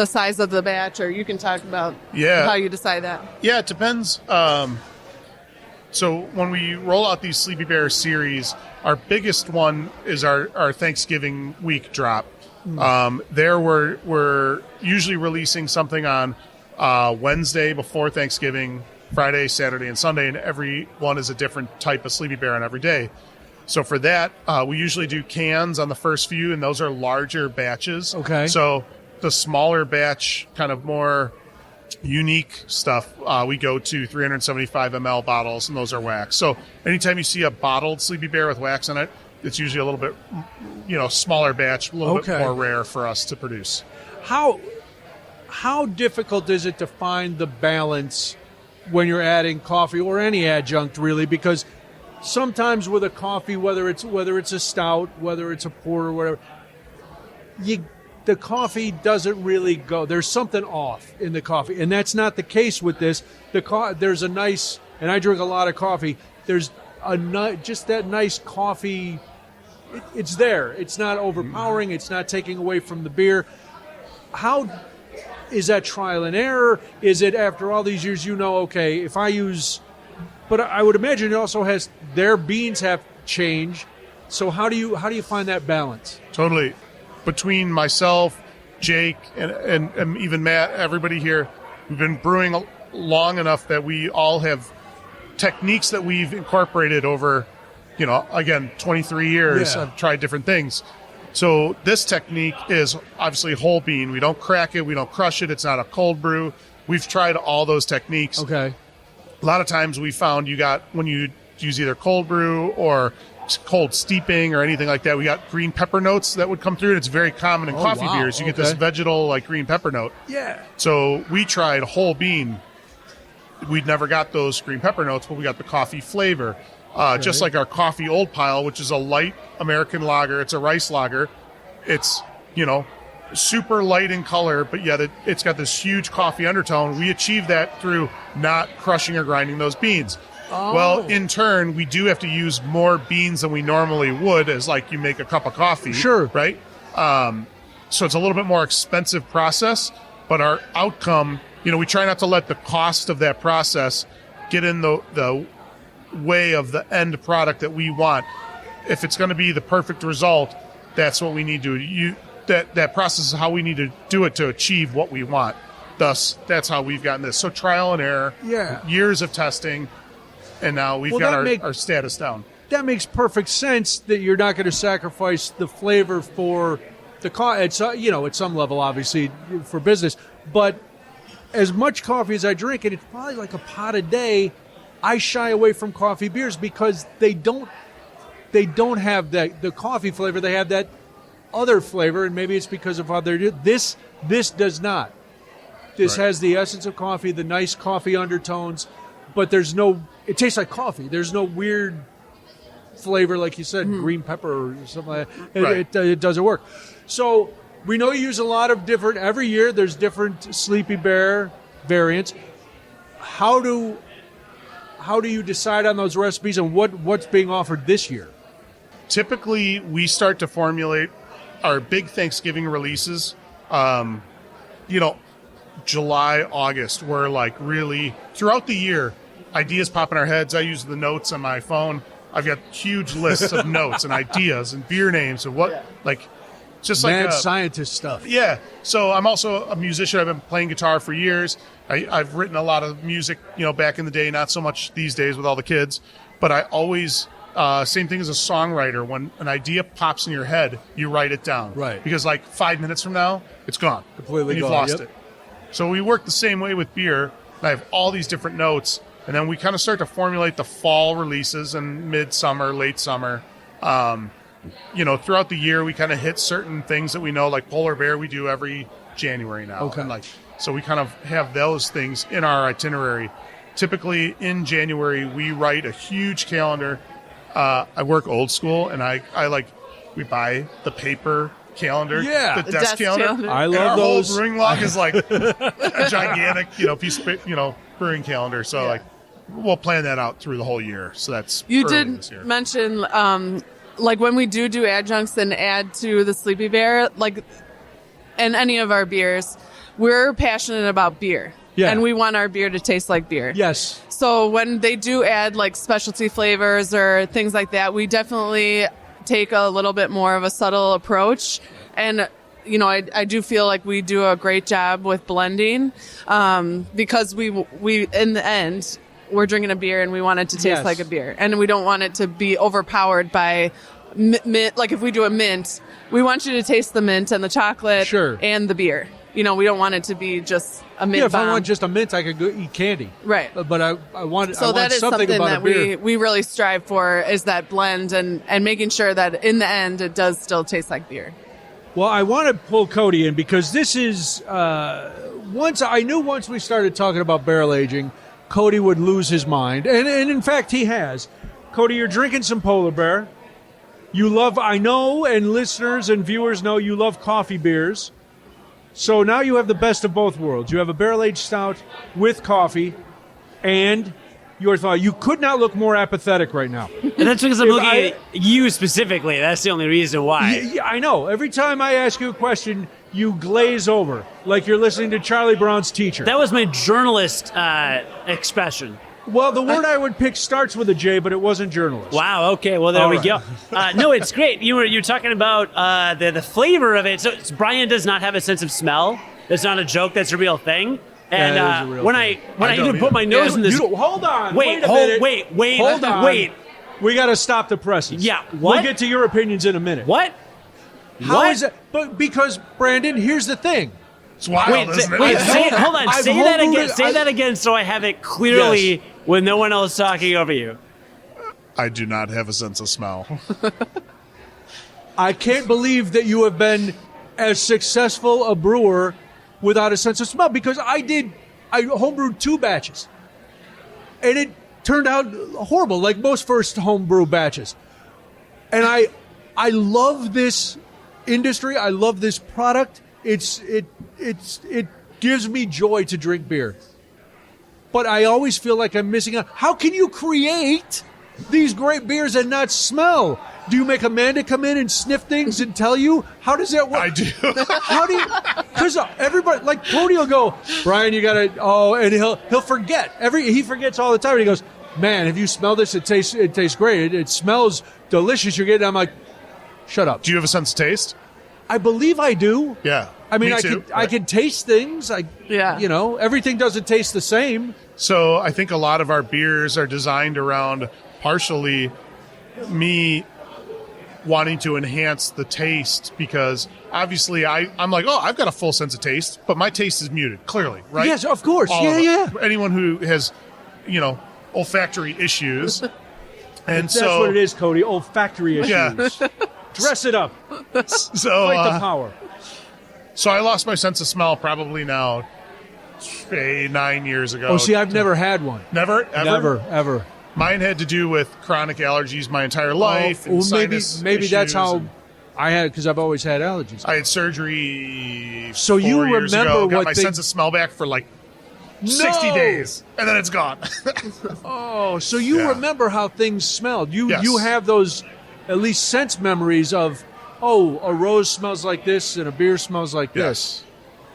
size of the batch, or you can talk about how you decide that. Yeah, it depends. So when we roll out these Sleepy Bear series, our biggest one is our Thanksgiving week drop. There we're usually releasing something on Wednesday before Thanksgiving, Friday, Saturday, and Sunday, and every one is a different type of Sleepy Bear on every day. So for that, we usually do cans on the first few, and those are larger batches. Okay. So the smaller batch, kind of more unique stuff, we go to 375 ml bottles, and those are wax. So anytime you see a bottled Sleepy Bear with wax in it, it's usually a little bit, smaller batch, a little bit more rare for us to produce. How difficult is it to find the balance when you're adding coffee or any adjunct, really? Because sometimes with a coffee, whether it's a stout, whether it's a porter, whatever, the coffee doesn't really go. There's something off in the coffee, and that's not the case with this. There's a nice, and I drink a lot of coffee. There's just that nice coffee. It's there. It's not overpowering. It's not taking away from the beer. How is that trial and error? Is it after all these years, okay, if I use? But I would imagine it also has, their beans have changed. So how do you find that balance? Totally. Between myself, Jake, and even Matt, everybody here, we've been brewing long enough that we all have techniques that we've incorporated over, again, 23 years. Yeah. I've tried different things. So this technique is obviously whole bean. We don't crack it. We don't crush it. It's not a cold brew. We've tried all those techniques. Okay. A lot of times we found when you use either cold brew or cold steeping or anything like that, we got green pepper notes that would come through, and it's very common in coffee beers. You get this vegetal, like green pepper note. Yeah. So we tried whole bean. We'd never got those green pepper notes, but we got the coffee flavor. just like our coffee old pile, which is a light American lager. It's a rice lager. It's, super light in color, but yet it's got this huge coffee undertone. We achieve that through not crushing or grinding those beans. Oh. Well, in turn, we do have to use more beans than we normally would, as like you make a cup of coffee. Sure. Right? So it's a little bit more expensive process, but our outcome, we try not to let the cost of that process get in the way of the end product that we want. If it's going to be the perfect result, that's what we need to that process is how we need to do it to achieve what we want. Thus, that's how we've gotten this. So trial and error, years of testing, and now we've got our status down. That makes perfect sense that you're not going to sacrifice the flavor for the at some level, obviously, for business. But as much coffee as I drink, and it's probably like a pot a day, I shy away from coffee beers because they don't have the coffee flavor. They have that other flavor, and maybe it's because of how they're doing. This does not. This has the essence of coffee, the nice coffee undertones, but it tastes like coffee. There's no weird flavor, like you said, green pepper or something like that. It doesn't work. So we know you use a lot of different, every year there's different Sleepy Bear variants. How do you decide on those recipes, and what's being offered this year? Typically, we start to formulate our big Thanksgiving releases, July, August. We're like really, throughout the year, ideas pop in our heads. I use the notes on my phone. I've got huge lists of notes and ideas and beer names and just mad like scientist stuff. Yeah. So I'm also a musician. I've been playing guitar for years. I've written a lot of music, back in the day, not so much these days with all the kids, but I always, same thing as a songwriter. When an idea pops in your head, you write it down. Right. Because 5 minutes from now, it's gone. Completely and you've gone. lost it. So we work the same way with beer. And I have all these different notes, and then we kind of start to formulate the fall releases and midsummer, late summer. Throughout the year, we kind of hit certain things that we know, like Polar Bear, we do every January now. Okay. And so we kind of have those things in our itinerary. Typically in January, we write a huge calendar. I work old school, and we buy the paper calendar, Yeah. the desk calendar. I And love our those. whole brewing log is like a gigantic, piece of, brewing calendar. So we'll plan that out through the whole year. So that's You early did this year. mention, when we do adjuncts and add to the Sleepy Bear, in any of our beers, we're passionate about beer. Yeah. And we want our beer to taste like beer. Yes. So when they do add specialty flavors or things like that, we definitely take a little bit more of a subtle approach. And, I do feel like we do a great job with blending, because we in the end, we're drinking a beer and we want it to taste like a beer. And we don't want it to be overpowered by mint. Like if we do a mint, we want you to taste the mint and the chocolate and the beer. We don't want it to be just a mint If I bomb. want just a mint, I could go eat candy. Right. But I want So that is something something about that a beer. we really strive for, is that blend and making sure that in the end it does still taste like beer. Well, I want to pull Cody in because this is once we started talking about barrel aging, Cody would lose his mind, and in fact he has. Cody, you're drinking some Polar Bear. You love, I know, and listeners and viewers know you love coffee beers. So now you have the best of both worlds. You have a barrel-aged stout with coffee, and your thought. You could not look more apathetic right now. And that's because I'm looking at you specifically. That's the only reason why. Yeah, I know. Every time I ask you a question, you glaze over like you're listening to Charlie Brown's teacher. That was my journalist expression. Well, the word I would pick starts with a J, but it wasn't journalist. Wow. Okay. Well, there All we right. go. No, it's great. You're talking about the flavor of it. So Brian does not have a sense of smell. That's not a joke. That's a real thing. And that is a real when thing. I even put my nose in this. Hold on. Wait. a minute. Wait. Hold on. Wait. We got to stop the presses. Yeah, We'll what? get to your opinions in a minute. What? How What? is it? But because Brandon, here's the thing. It's wild, isn't it? Hold on. I've Say that homebrewed again. it- Say that again, so I have it clearly with no one else talking over you. I do not have a sense of smell. I can't believe that you have been as successful a brewer without a sense of smell, because I homebrewed 2 batches, and turned out horrible, like most first homebrew batches. And I love this industry. I love this product. It gives me joy to drink beer. But I always feel like I'm missing out. How can you create these great beers and not smell? Do you make Amanda come in and sniff things and tell you? How does that work? I do. How do you? Because everybody, like Cody will go, Brian, you gotta. Oh, and he'll forget. He forgets all the time. And he goes, man, have you smelled this? It tastes great. It smells delicious. You're getting. I'm like, shut up. Do you have a sense of taste? I believe I do. Yeah. I mean, Me too. I can taste things. You know, everything doesn't taste the same. So I think a lot of our beers are designed around partially me wanting to enhance the taste, because obviously I'm like, oh, I've got a full sense of taste, but my taste is muted, clearly, right? Yes, of course. All of Yeah. Anyone who has, olfactory issues. And That's what it is, Cody. Olfactory issues. Yeah. Dress it up. So, Fight the power. So I lost my sense of smell probably now 9 years ago. Oh, see, I've never had one. Never? Ever? Ever. Mine had to do with chronic allergies my entire life. And maybe that's how and I had, because I've always had allergies. I had surgery. So you 4 years remember ago, got what my they- sense of smell back for like 60 days, and then it's gone. Oh, so you Yeah. remember how things smelled. Yes. You have those at least sense memories of, oh, a rose smells like this and a beer smells like this.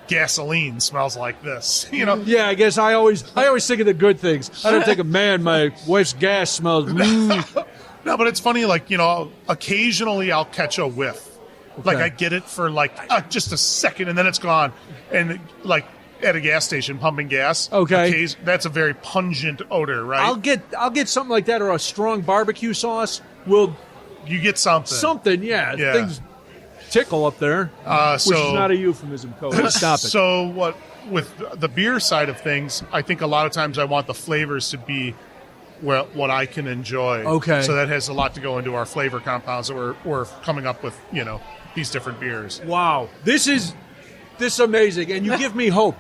Gasoline smells like this. Yeah, I guess I always think of the good things. I don't think of, man, my wife's gas smells. No, but it's funny. Like occasionally I'll catch a whiff. Like I get it for just a second, and then it's gone. And like at a gas station pumping gas. Okay, that's a very pungent odor, right? I'll get something like that, or a strong barbecue sauce. You get something. Something, yeah. Things tickle up there, which is not a euphemism, Cody. Stop it. So what with the beer side of things, I think a lot of times I want the flavors to be what I can enjoy. Okay. So that has a lot to go into our flavor compounds that we're coming up with, these different beers. Wow. This is amazing, and you give me hope.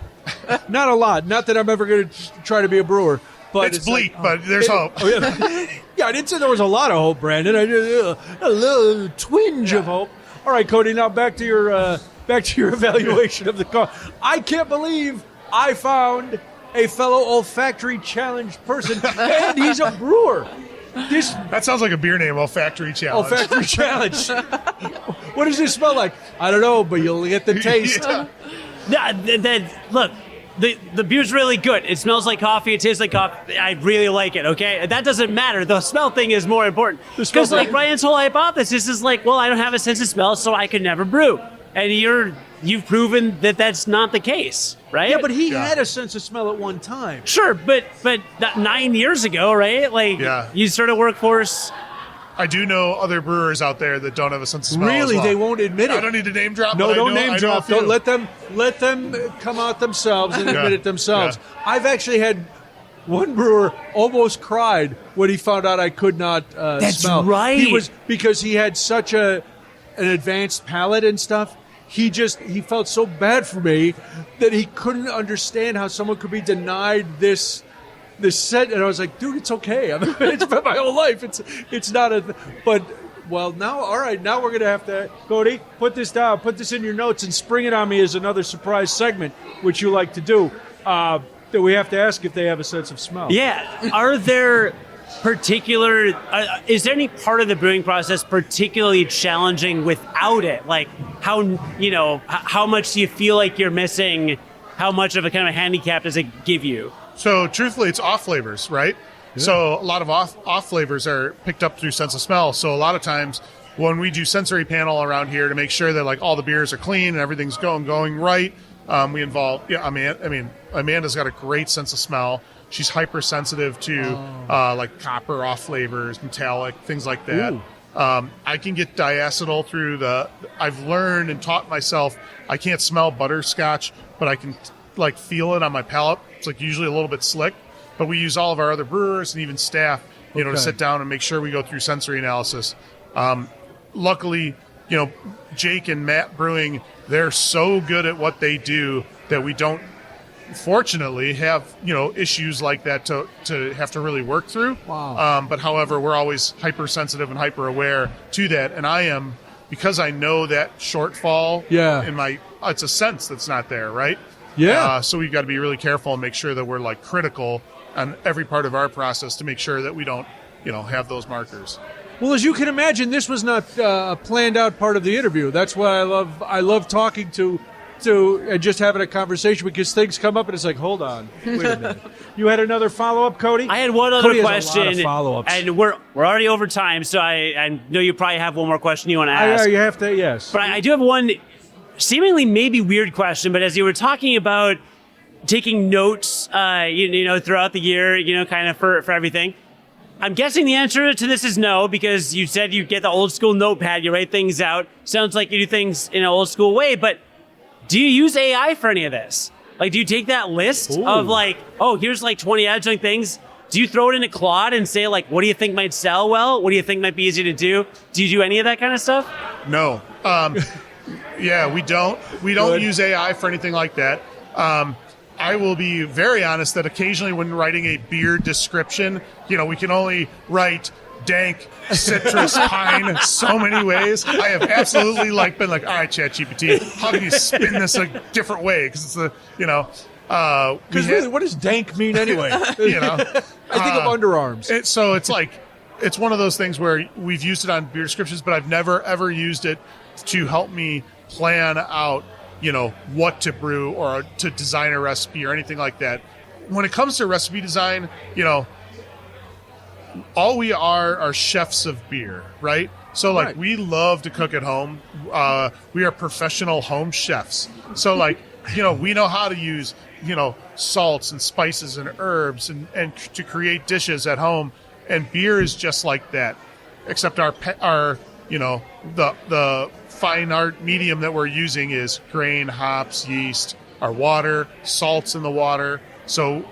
Not a lot. Not that I'm ever going to try to be a brewer. But it's bleak, but there's hope. Yeah, I didn't say there was a lot of hope, Brandon. I did a little twinge of hope. All right, Cody. Now back to your evaluation of the car. I can't believe I found a fellow olfactory challenged person, and he's a brewer. That sounds like a beer name, Olfactory Challenge. Olfactory Challenge. What does this smell like? I don't know, but you'll get the taste. Look, the beer's really good. It smells like coffee. It tastes like coffee. I really like it, okay? That doesn't matter. The smell thing is more important. Because Brian's whole hypothesis is like, well, I don't have a sense of smell, so I could never brew. And you've proven that that's not the case, right? Yeah, but he had a sense of smell at one time. Sure, but 9 years ago, right? You started Werk Force. I do know other brewers out there that don't have a sense of smell. Really, as well. they won't admit it. I don't need to name drop. No, but don't name drop. Don't let them come out themselves and admit it themselves. Yeah. I've actually had one brewer almost cried when he found out I could not smell. That's right. Because he had such an advanced palate and stuff. He felt so bad for me that he couldn't understand how someone could be denied this set, and I was like, dude, it's okay. I mean, it's been my whole life. It's not but now, all right, now we're gonna have to, Cody, put this down, put this in your notes, and spring it on me as another surprise segment, which you like to do. That we have to ask if they have a sense of smell. Yeah, are there particular? Is there any part of the brewing process particularly challenging without it? Like how much do you feel like you're missing? How much of a kind of a handicap does it give you? So truthfully, it's off flavors, right? Yeah. So a lot of off flavors are picked up through sense of smell. So a lot of times when we do sensory panel around here to make sure that like all the beers are clean and everything's going right, we involve Amanda's got a great sense of smell. She's hypersensitive to like copper off flavors, metallic, things like that. I can get diacetyl through I've learned and taught myself I can't smell butterscotch, but I can like feel it on my palate. It's like usually a little bit slick, but we use all of our other brewers and even staff, to sit down and make sure we go through sensory analysis. Luckily, Jake and Matt Brewing, they're so good at what they do that we don't fortunately have, issues like that to have to really work through. Wow. But however, we're always hypersensitive and hyper aware to that. And I am, because I know that shortfall it's a sense that's not there, right? Yeah. So we've got to be really careful and make sure that we're like critical on every part of our process to make sure that we don't, have those markers. Well, as you can imagine, this was not a planned out part of the interview. That's why I love talking to and just having a conversation, because things come up and it's like, hold on, wait a minute. You had another follow-up, Cody? I had one other Cody question, has a lot of follow-ups. and we're already over time, so I know you probably have one more question you want to ask. You have to, yes. But I do have one seemingly maybe weird question, but as you were talking about taking notes, throughout the year, kind of for everything, I'm guessing the answer to this is no, because you said you get the old school notepad, you write things out. Sounds like you do things in an old school way, but do you use AI for any of this? Like, do you take that list of like, oh, here's like 20 adjunct things. Do you throw it into Claude and say like, what do you think might sell well? What do you think might be easy to do? Do you do any of that kind of stuff? No. Yeah, we don't. We don't use AI for anything like that. I will be very honest that occasionally when writing a beer description, we can only write dank, citrus, pine so many ways. I have absolutely been like, all right, ChatGPT, how can you spin this a different way? Because it's because really, what does dank mean anyway? I think of underarms. So it's like, it's one of those things where we've used it on beer descriptions, but I've never ever used it to help me plan out what to brew or to design a recipe or anything like that. When it comes to recipe design, all we are chefs of beer, right? So we love to cook at home. We are professional home chefs. So we know how to use, salts and spices and herbs and to create dishes at home. And beer is just like that, except our the fine art medium that we're using is grain, hops, yeast, our water, salts in the water. So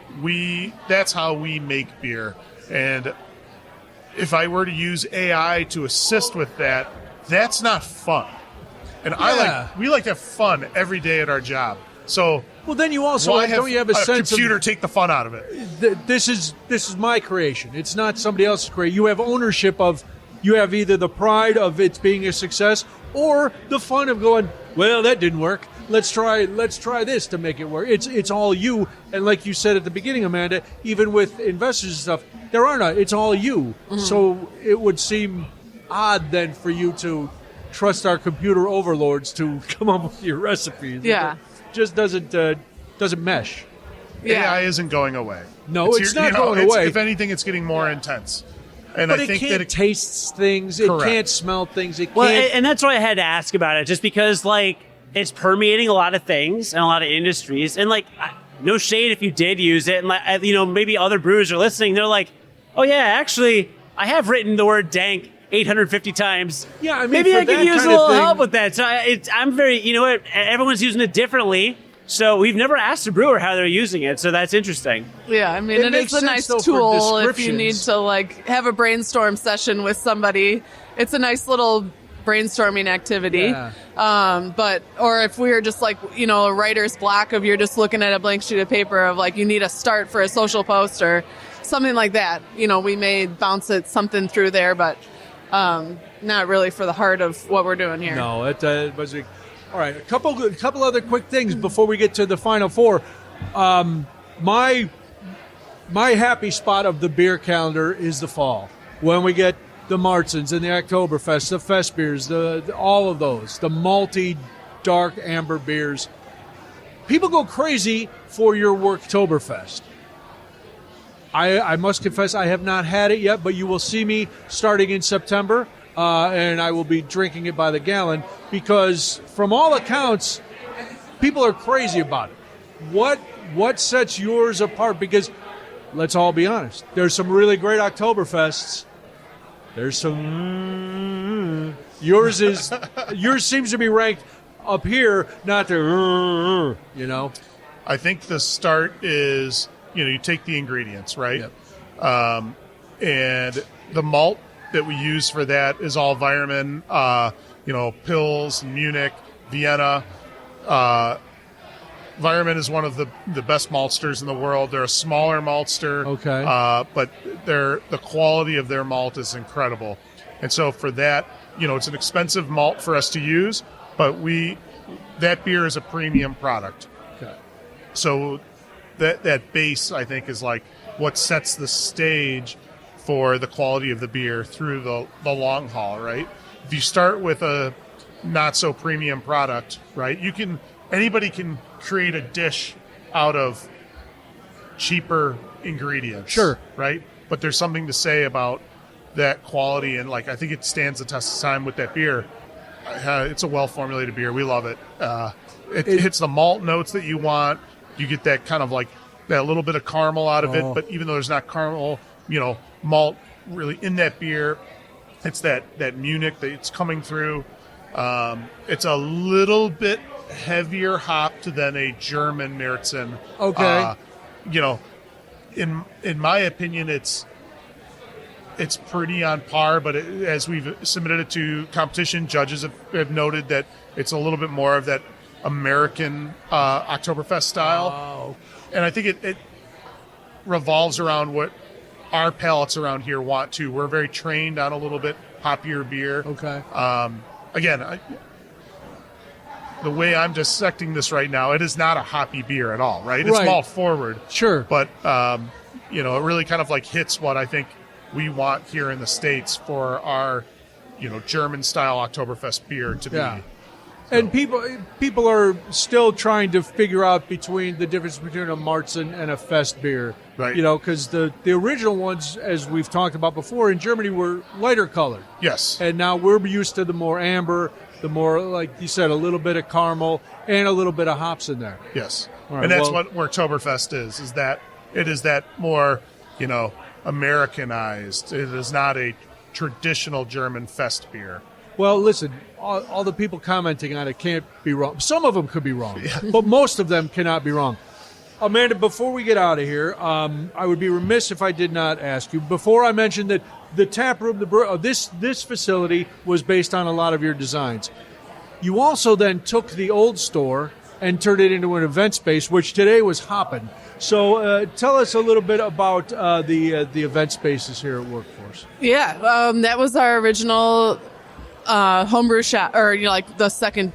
that's how we make beer. And if I were to use AI to assist with that, that's not fun. And we like to have fun every day at our job. So then you also don't you have a sense computer take the fun out of it? This is my creation. It's not somebody else's creation. You have ownership of. You have either the pride of it being a success or the fun of going, well, that didn't work. Let's try this to make it work. It's all you. And like you said at the beginning, Amanda, even with investors and stuff, it's all you. Mm-hmm. So it would seem odd then for you to trust our computer overlords to come up with your recipes. Yeah. It just doesn't mesh. Yeah. AI isn't going away. No, it's not going away. If anything, it's getting more intense. And but I think it can't taste things. Correct. It can't smell things. It Well, can't. and that's why I had to ask about it, just because it's permeating a lot of things and a lot of industries. And no shade if you did use it, and maybe other brewers are listening. They're like, oh yeah, actually, I have written the word dank 850 times. Yeah, I mean, maybe I could use a little help with that. So I'm very, everyone's using it differently. So we've never asked a brewer how they're using it, so that's interesting. Yeah, I mean, it's a nice tool if you need to have a brainstorm session with somebody. It's a nice little brainstorming activity. Yeah. Or if we were just a writer's block of you're just looking at a blank sheet of paper of you need a start for a social post or something like that. We may bounce something through there, but not really for the heart of what we're doing here. No, it was. All right, a couple other quick things before we get to the final four. My happy spot of the beer calendar is the fall, when we get the Marzens and the Oktoberfest, the fest beers, all of those, the malty, dark amber beers. People go crazy for your Werktoberfest. I must confess I have not had it yet, but you will see me starting in September. And I will be drinking it by the gallon because, from all accounts, people are crazy about it. What sets yours apart? Because, let's all be honest, there's some really great Oktoberfests. There's some. Yours seems to be ranked up here, not there. I think the start is you take the ingredients, right? Yep. And the malt that we use for that is all Weirmann, Pils, Munich, Vienna. Environment is one of the best maltsters in the world. They're a smaller maltster, Okay. But the quality of their malt is incredible. And so for that, it's an expensive malt for us to use, but that beer is a premium product. Okay. So that base, I think, is like what sets the stage for the quality of the beer through the long haul, right? If you start with a not so premium product, right, anybody can create a dish out of cheaper ingredients. Sure. Right? But there's something to say about that quality, and I think it stands the test of time with that beer. It's a well-formulated beer. We love it. It hits the malt notes that you want. You get that kind of that little bit of caramel out of it, but even though there's not caramel, malt really in that beer, it's that Munich that it's coming through. It's a little bit heavier hopped than a German Marzen. Okay. In my opinion, it's pretty on par, but as we've submitted it to competition, judges have noted that it's a little bit more of that American Oktoberfest style. Oh. And I think it revolves around what our palates around here want to. We're very trained on a little bit hoppier beer. Okay. Again, the way I'm dissecting this right now, it is not a hoppy beer at all, right? It's Right. malt forward. Sure. But, it really kind of hits what I think we want here in the States for our, German-style Oktoberfest beer to Yeah. be. And people are still trying to figure out between the difference between a Marzen and a Fest beer. Right. Because the original ones, as we've talked about before, in Germany were lighter colored. Yes. And now we're used to the more amber, the more, like you said, a little bit of caramel and a little bit of hops in there. Yes. All right, and that's well- what Oktoberfest is that it is that more, Americanized. It is not a traditional German fest beer. Well, listen, all the people commenting on it can't be wrong. Some of them could be wrong, but most of them cannot be wrong. Amanda, before we get out of here, I would be remiss if I did not ask you. Before I mentioned that the Taproom, this facility was based on a lot of your designs. You also then took the old store and turned it into an event space, which today was hopping. So tell us a little bit about the event spaces here at Werk Force. Yeah, that was our original homebrew shop, or the second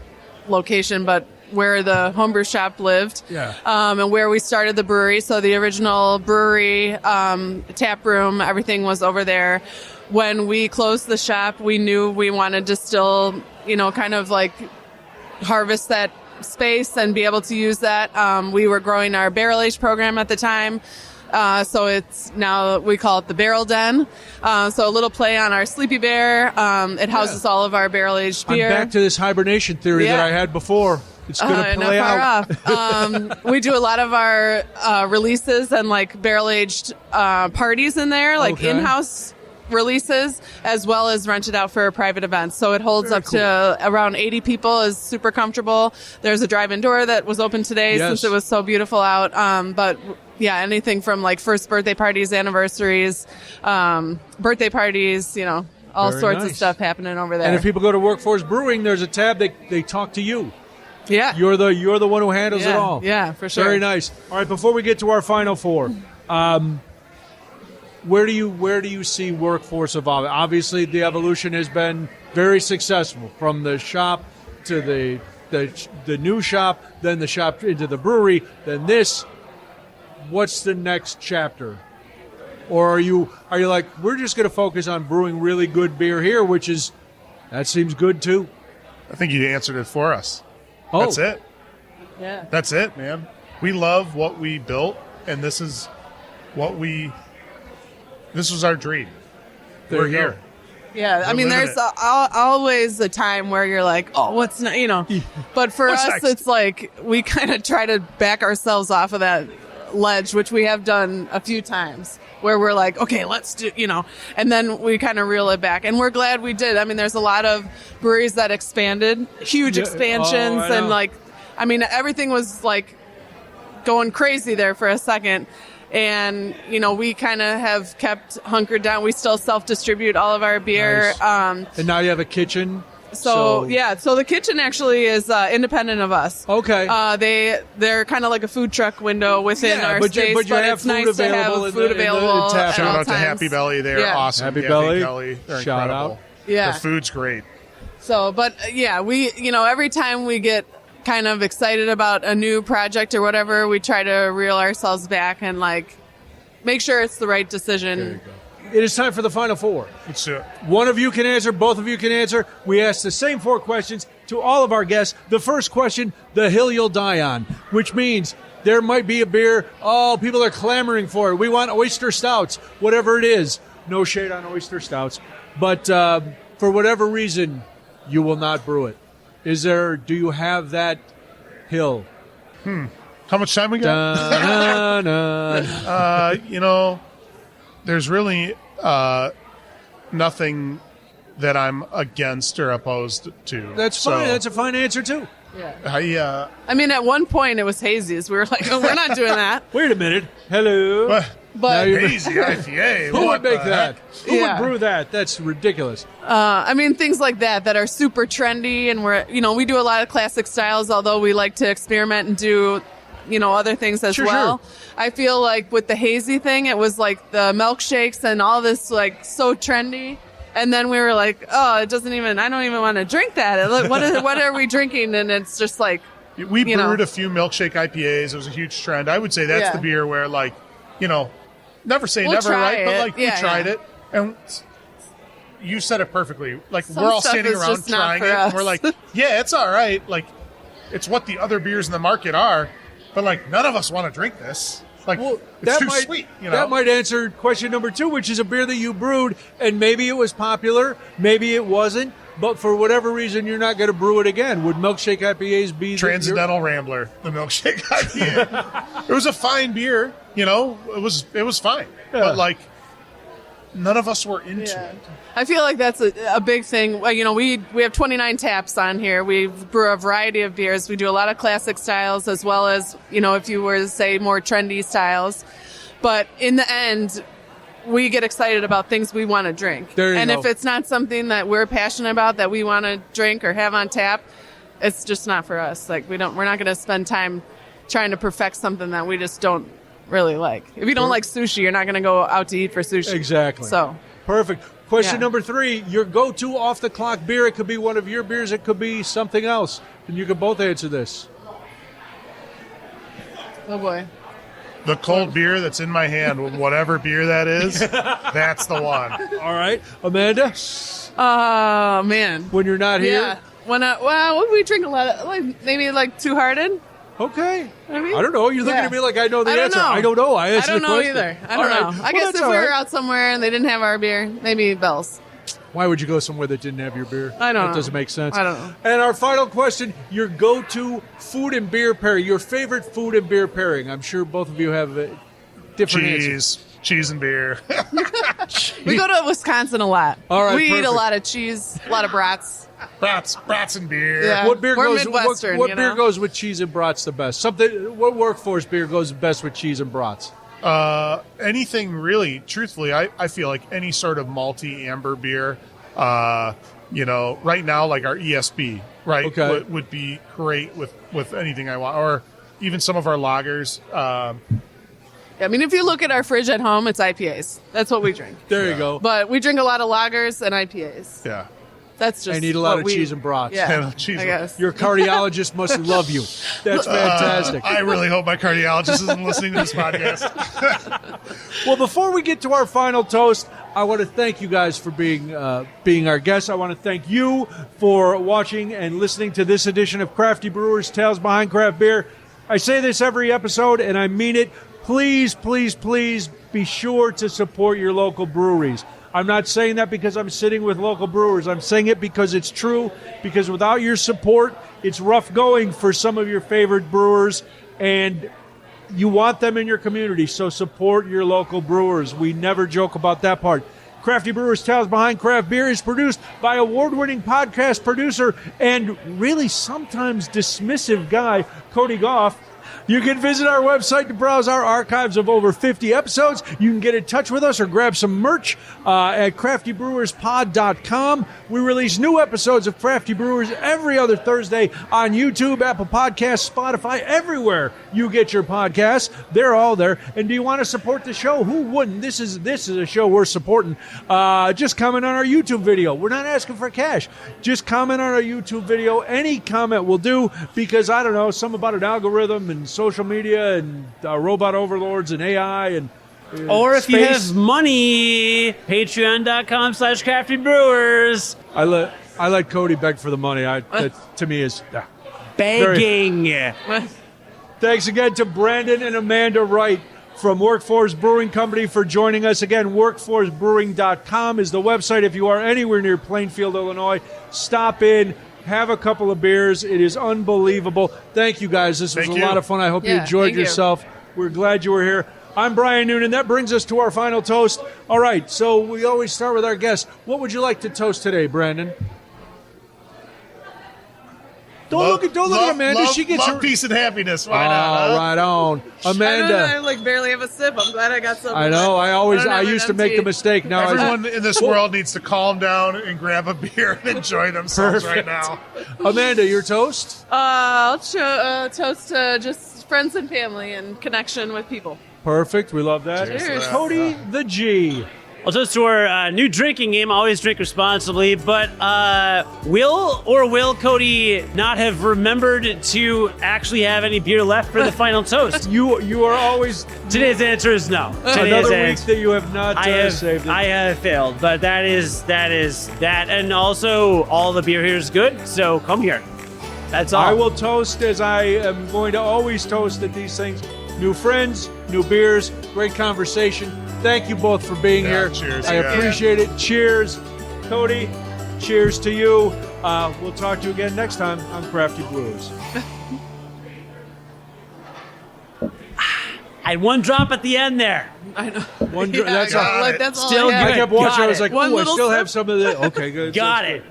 location, but where the homebrew shop lived. Yeah. And where we started the brewery. So the original brewery, tap room, everything was over there. When we closed the shop, we knew we wanted to still, kind of harvest that space and be able to use that. We were growing our barrel age program at the time. So it's now we call it the Barrel Den. So a little play on our Sleepy Bear. It houses all of our barrel aged beer. I'm back to this hibernation theory that I had before. It's going to play not far out. off. We do a lot of our releases and barrel aged parties in there, Okay. in-house releases, as well as rented out for private events. So it holds Very up to around 80 people, is super comfortable. There's a drive-in door that was open today Yes. since it was so beautiful out. But yeah, anything from first birthday parties, anniversaries, birthday parties, all Very sorts nice. of stuff happening over there. And if people go to Werk Force Brewing, there's a tab they talk to you. yeah. You're the one who handles it all. Yeah, for sure. Very nice. All right, before we get to our final four, where do you see Werk Force evolving? Obviously, the evolution has been very successful from the shop to the new shop, then the shop into the brewery, then this. What's the next chapter? Or are you like, we're just going to focus on brewing really good beer here, that seems good too? I think you answered it for us. Oh. That's it. Yeah. That's it, man. We love what we built, and this is this was our dream. There We're you go. here. Yeah, I mean, living there's it. always a time where you're like, oh, what's not, But for What's us, next? it's like we kind of try to back ourselves off of that ledge, which we have done a few times, where we're like, okay, let's do, and then we kind of reel it back. And we're glad we did. I mean, there's a lot of breweries that expanded, huge Yeah. expansions, Oh, I know. and everything was going crazy there for a second. And, we kind of have kept hunkered down. We still self-distribute all of our beer. Nice. And now you have a kitchen So the kitchen actually is independent of us. Okay. They're kind of like a food truck window within our but space, you have it's food nice to available have food available. tap. Shout at all out to times. Happy Belly. They're awesome. Happy Belly. They're Shout incredible. out. Yeah. The food's great. So, but we, every time we get kind of excited about a new project or whatever, we try to reel ourselves back and like make sure it's the right decision. There you go. It is time for the final four. Let's do it. One of you can answer, both of you can answer. We ask the same four questions to all of our guests. The first question, the hill you'll die on, which means there might be a beer. Oh, people are clamoring for it. We want oyster stouts, whatever it is. No shade on oyster stouts. But for whatever reason, you will not brew it. Do you have that hill? How much time we got? There's really nothing that I'm against or opposed to. That's fine. That's a fine answer, too. Yeah. I mean, at one point it was hazies. We were like, oh, we're not doing that. Wait a minute. Hello. But hazy IPA. Who would make that? Who Yeah. would brew that? That's ridiculous. I mean, things like that are super trendy, and we do a lot of classic styles, although we like to experiment and do, other things as well. Sure. I feel like with the hazy thing, it was like the milkshakes and all this, like, so trendy. And then we were like, oh, I don't even want to drink that. Like, what are we drinking? And it's just like, we brewed a few milkshake IPAs. It was a huge trend. I would say that's the beer where, like, never say We'll never, try right? it. But, like, we Yeah, tried yeah. it. And you said it perfectly. Like, Some we're all stuff standing is around just not trying for it. us. And we're like, yeah, it's all right. Like, it's what the other beers in the market are. But, like, none of us want to drink this. Like, it's too sweet, That might answer question number 2, which is a beer that you brewed, and maybe it was popular, maybe it wasn't, but for whatever reason, you're not going to brew it again. Would milkshake IPAs be Transcendental Rambler, the milkshake IPA? It was a fine beer, it was fine. Yeah. But, like, none of us were into it. I feel like that's a big thing. We have 29 taps on here. We brew a variety of beers. We do a lot of classic styles as well as, if you were to say more trendy styles. But in the end, we get excited about things we want to drink. And if it's not something that we're passionate about that we want to drink or have on tap, it's just not for us. Like we're not going to spend time trying to perfect something that we just don't really like. If you don't like sushi, you're not going to go out to eat for sushi. Exactly. So perfect. Question number 3, your go-to off-the-clock beer. It could be one of your beers. It could be something else. And you can both answer this. Oh, boy. The cold beer that's in my hand, whatever beer that is, that's the one. All right. Amanda? Oh, man. When you're not here? Yeah. We drink a lot of, maybe Two Hearted. Okay. Maybe? I don't know. You're looking at me like I know the answer. Know. I don't know. I don't know either. I don't know. I guess if we were out somewhere and they didn't have our beer, maybe Bell's. Why would you go somewhere that didn't have your beer? I don't know. That doesn't make sense. I don't know. And our final question, your go-to food and beer pairing, your favorite food and beer pairing. I'm sure both of you have different answers. Cheese and beer. We go to Wisconsin a lot. All right, we eat perfect. a lot of cheese, a lot of brats. Brats and beer. Yeah. What beer We're goes? Midwestern, What beer goes with cheese and brats the best? What Werk Force beer goes best with cheese and brats? Anything really, truthfully, I feel like any sort of malty amber beer, right now, like our ESB, right, Okay. would be great with anything I want, or even some of our lagers. I mean, if you look at our fridge at home, it's IPAs. That's what we drink. There you go. But we drink a lot of lagers and IPAs. Yeah. That's just I need a lot what of cheese and brats. Yeah, Cheese I guess. Your cardiologist must love you. That's fantastic. I really hope my cardiologist isn't listening to this podcast. Well, before we get to our final toast, I want to thank you guys for being our guests. I want to thank you for watching and listening to this edition of Crafty Brewers Tales Behind Craft Beer. I say this every episode, and I mean it. Please, please, please be sure to support your local breweries. I'm not saying that because I'm sitting with local brewers. I'm saying it because it's true, because without your support, it's rough going for some of your favorite brewers, and you want them in your community, so support your local brewers. We never joke about that part. Crafty Brewers Tales Behind Craft Beer is produced by award-winning podcast producer and really sometimes dismissive guy, Cody Goff. You can visit our website to browse our archives of over 50 episodes. You can get in touch with us or grab some merch at craftybrewerspod.com. We release new episodes of Crafty Brewers every other Thursday on YouTube, Apple Podcasts, Spotify, everywhere you get your podcasts. They're all there. And do you want to support the show? Who wouldn't? This is a show we're supporting. Just comment on our YouTube video. We're not asking for cash. Just comment on our YouTube video. Any comment will do, because I don't know, some about an algorithm and social media and robot overlords and AI and Or if space. you have money, patreon.com/craftybrewers. I let Cody beg for the money. That to me is Begging. Thanks again to Brandon and Amanda Wright from Werk Force Brewing Company for joining us. Again, workforcebrewing.com is the website. If you are anywhere near Plainfield, Illinois, stop in, have a couple of beers. It is unbelievable. Thank you, guys. This was a lot of fun. I hope you enjoyed yourself. We're glad you were here. I'm Brian Noonan. That brings us to our final toast. All right, so we always start with our guests. What would you like to toast today, Brandon? Don't look at Amanda. She gets love, her peace, and happiness. Why not? Huh? Right on, Amanda. I barely have a sip. I'm glad I got some. I know. I used to make the mistake. Now everyone in this world needs to calm down and grab a beer and enjoy themselves right now. Amanda, your toast? I'll toast to just friends and family and connection with people. Perfect. We love that. Cheers. Cody the G. Well, just to our new drinking game, always drink responsibly, but will Cody not have remembered to actually have any beer left for the final toast? You are always... Today's answer is no. Another week that you have not saved it. I have failed, but that is that. And also, all the beer here is good, so come here. That's all. I will toast, as I am going to always toast at these things. New friends, new beers, great conversation. Thank you both for being here. Cheers. I appreciate it. Cheers. Cody, cheers to you. We'll talk to you again next time on Crafty Brews. I had one drop at the end there. I know. That's all. That's all Still I have. good. I kept watching. I was like, One I little still sip. have some of the... Okay, good. Got it.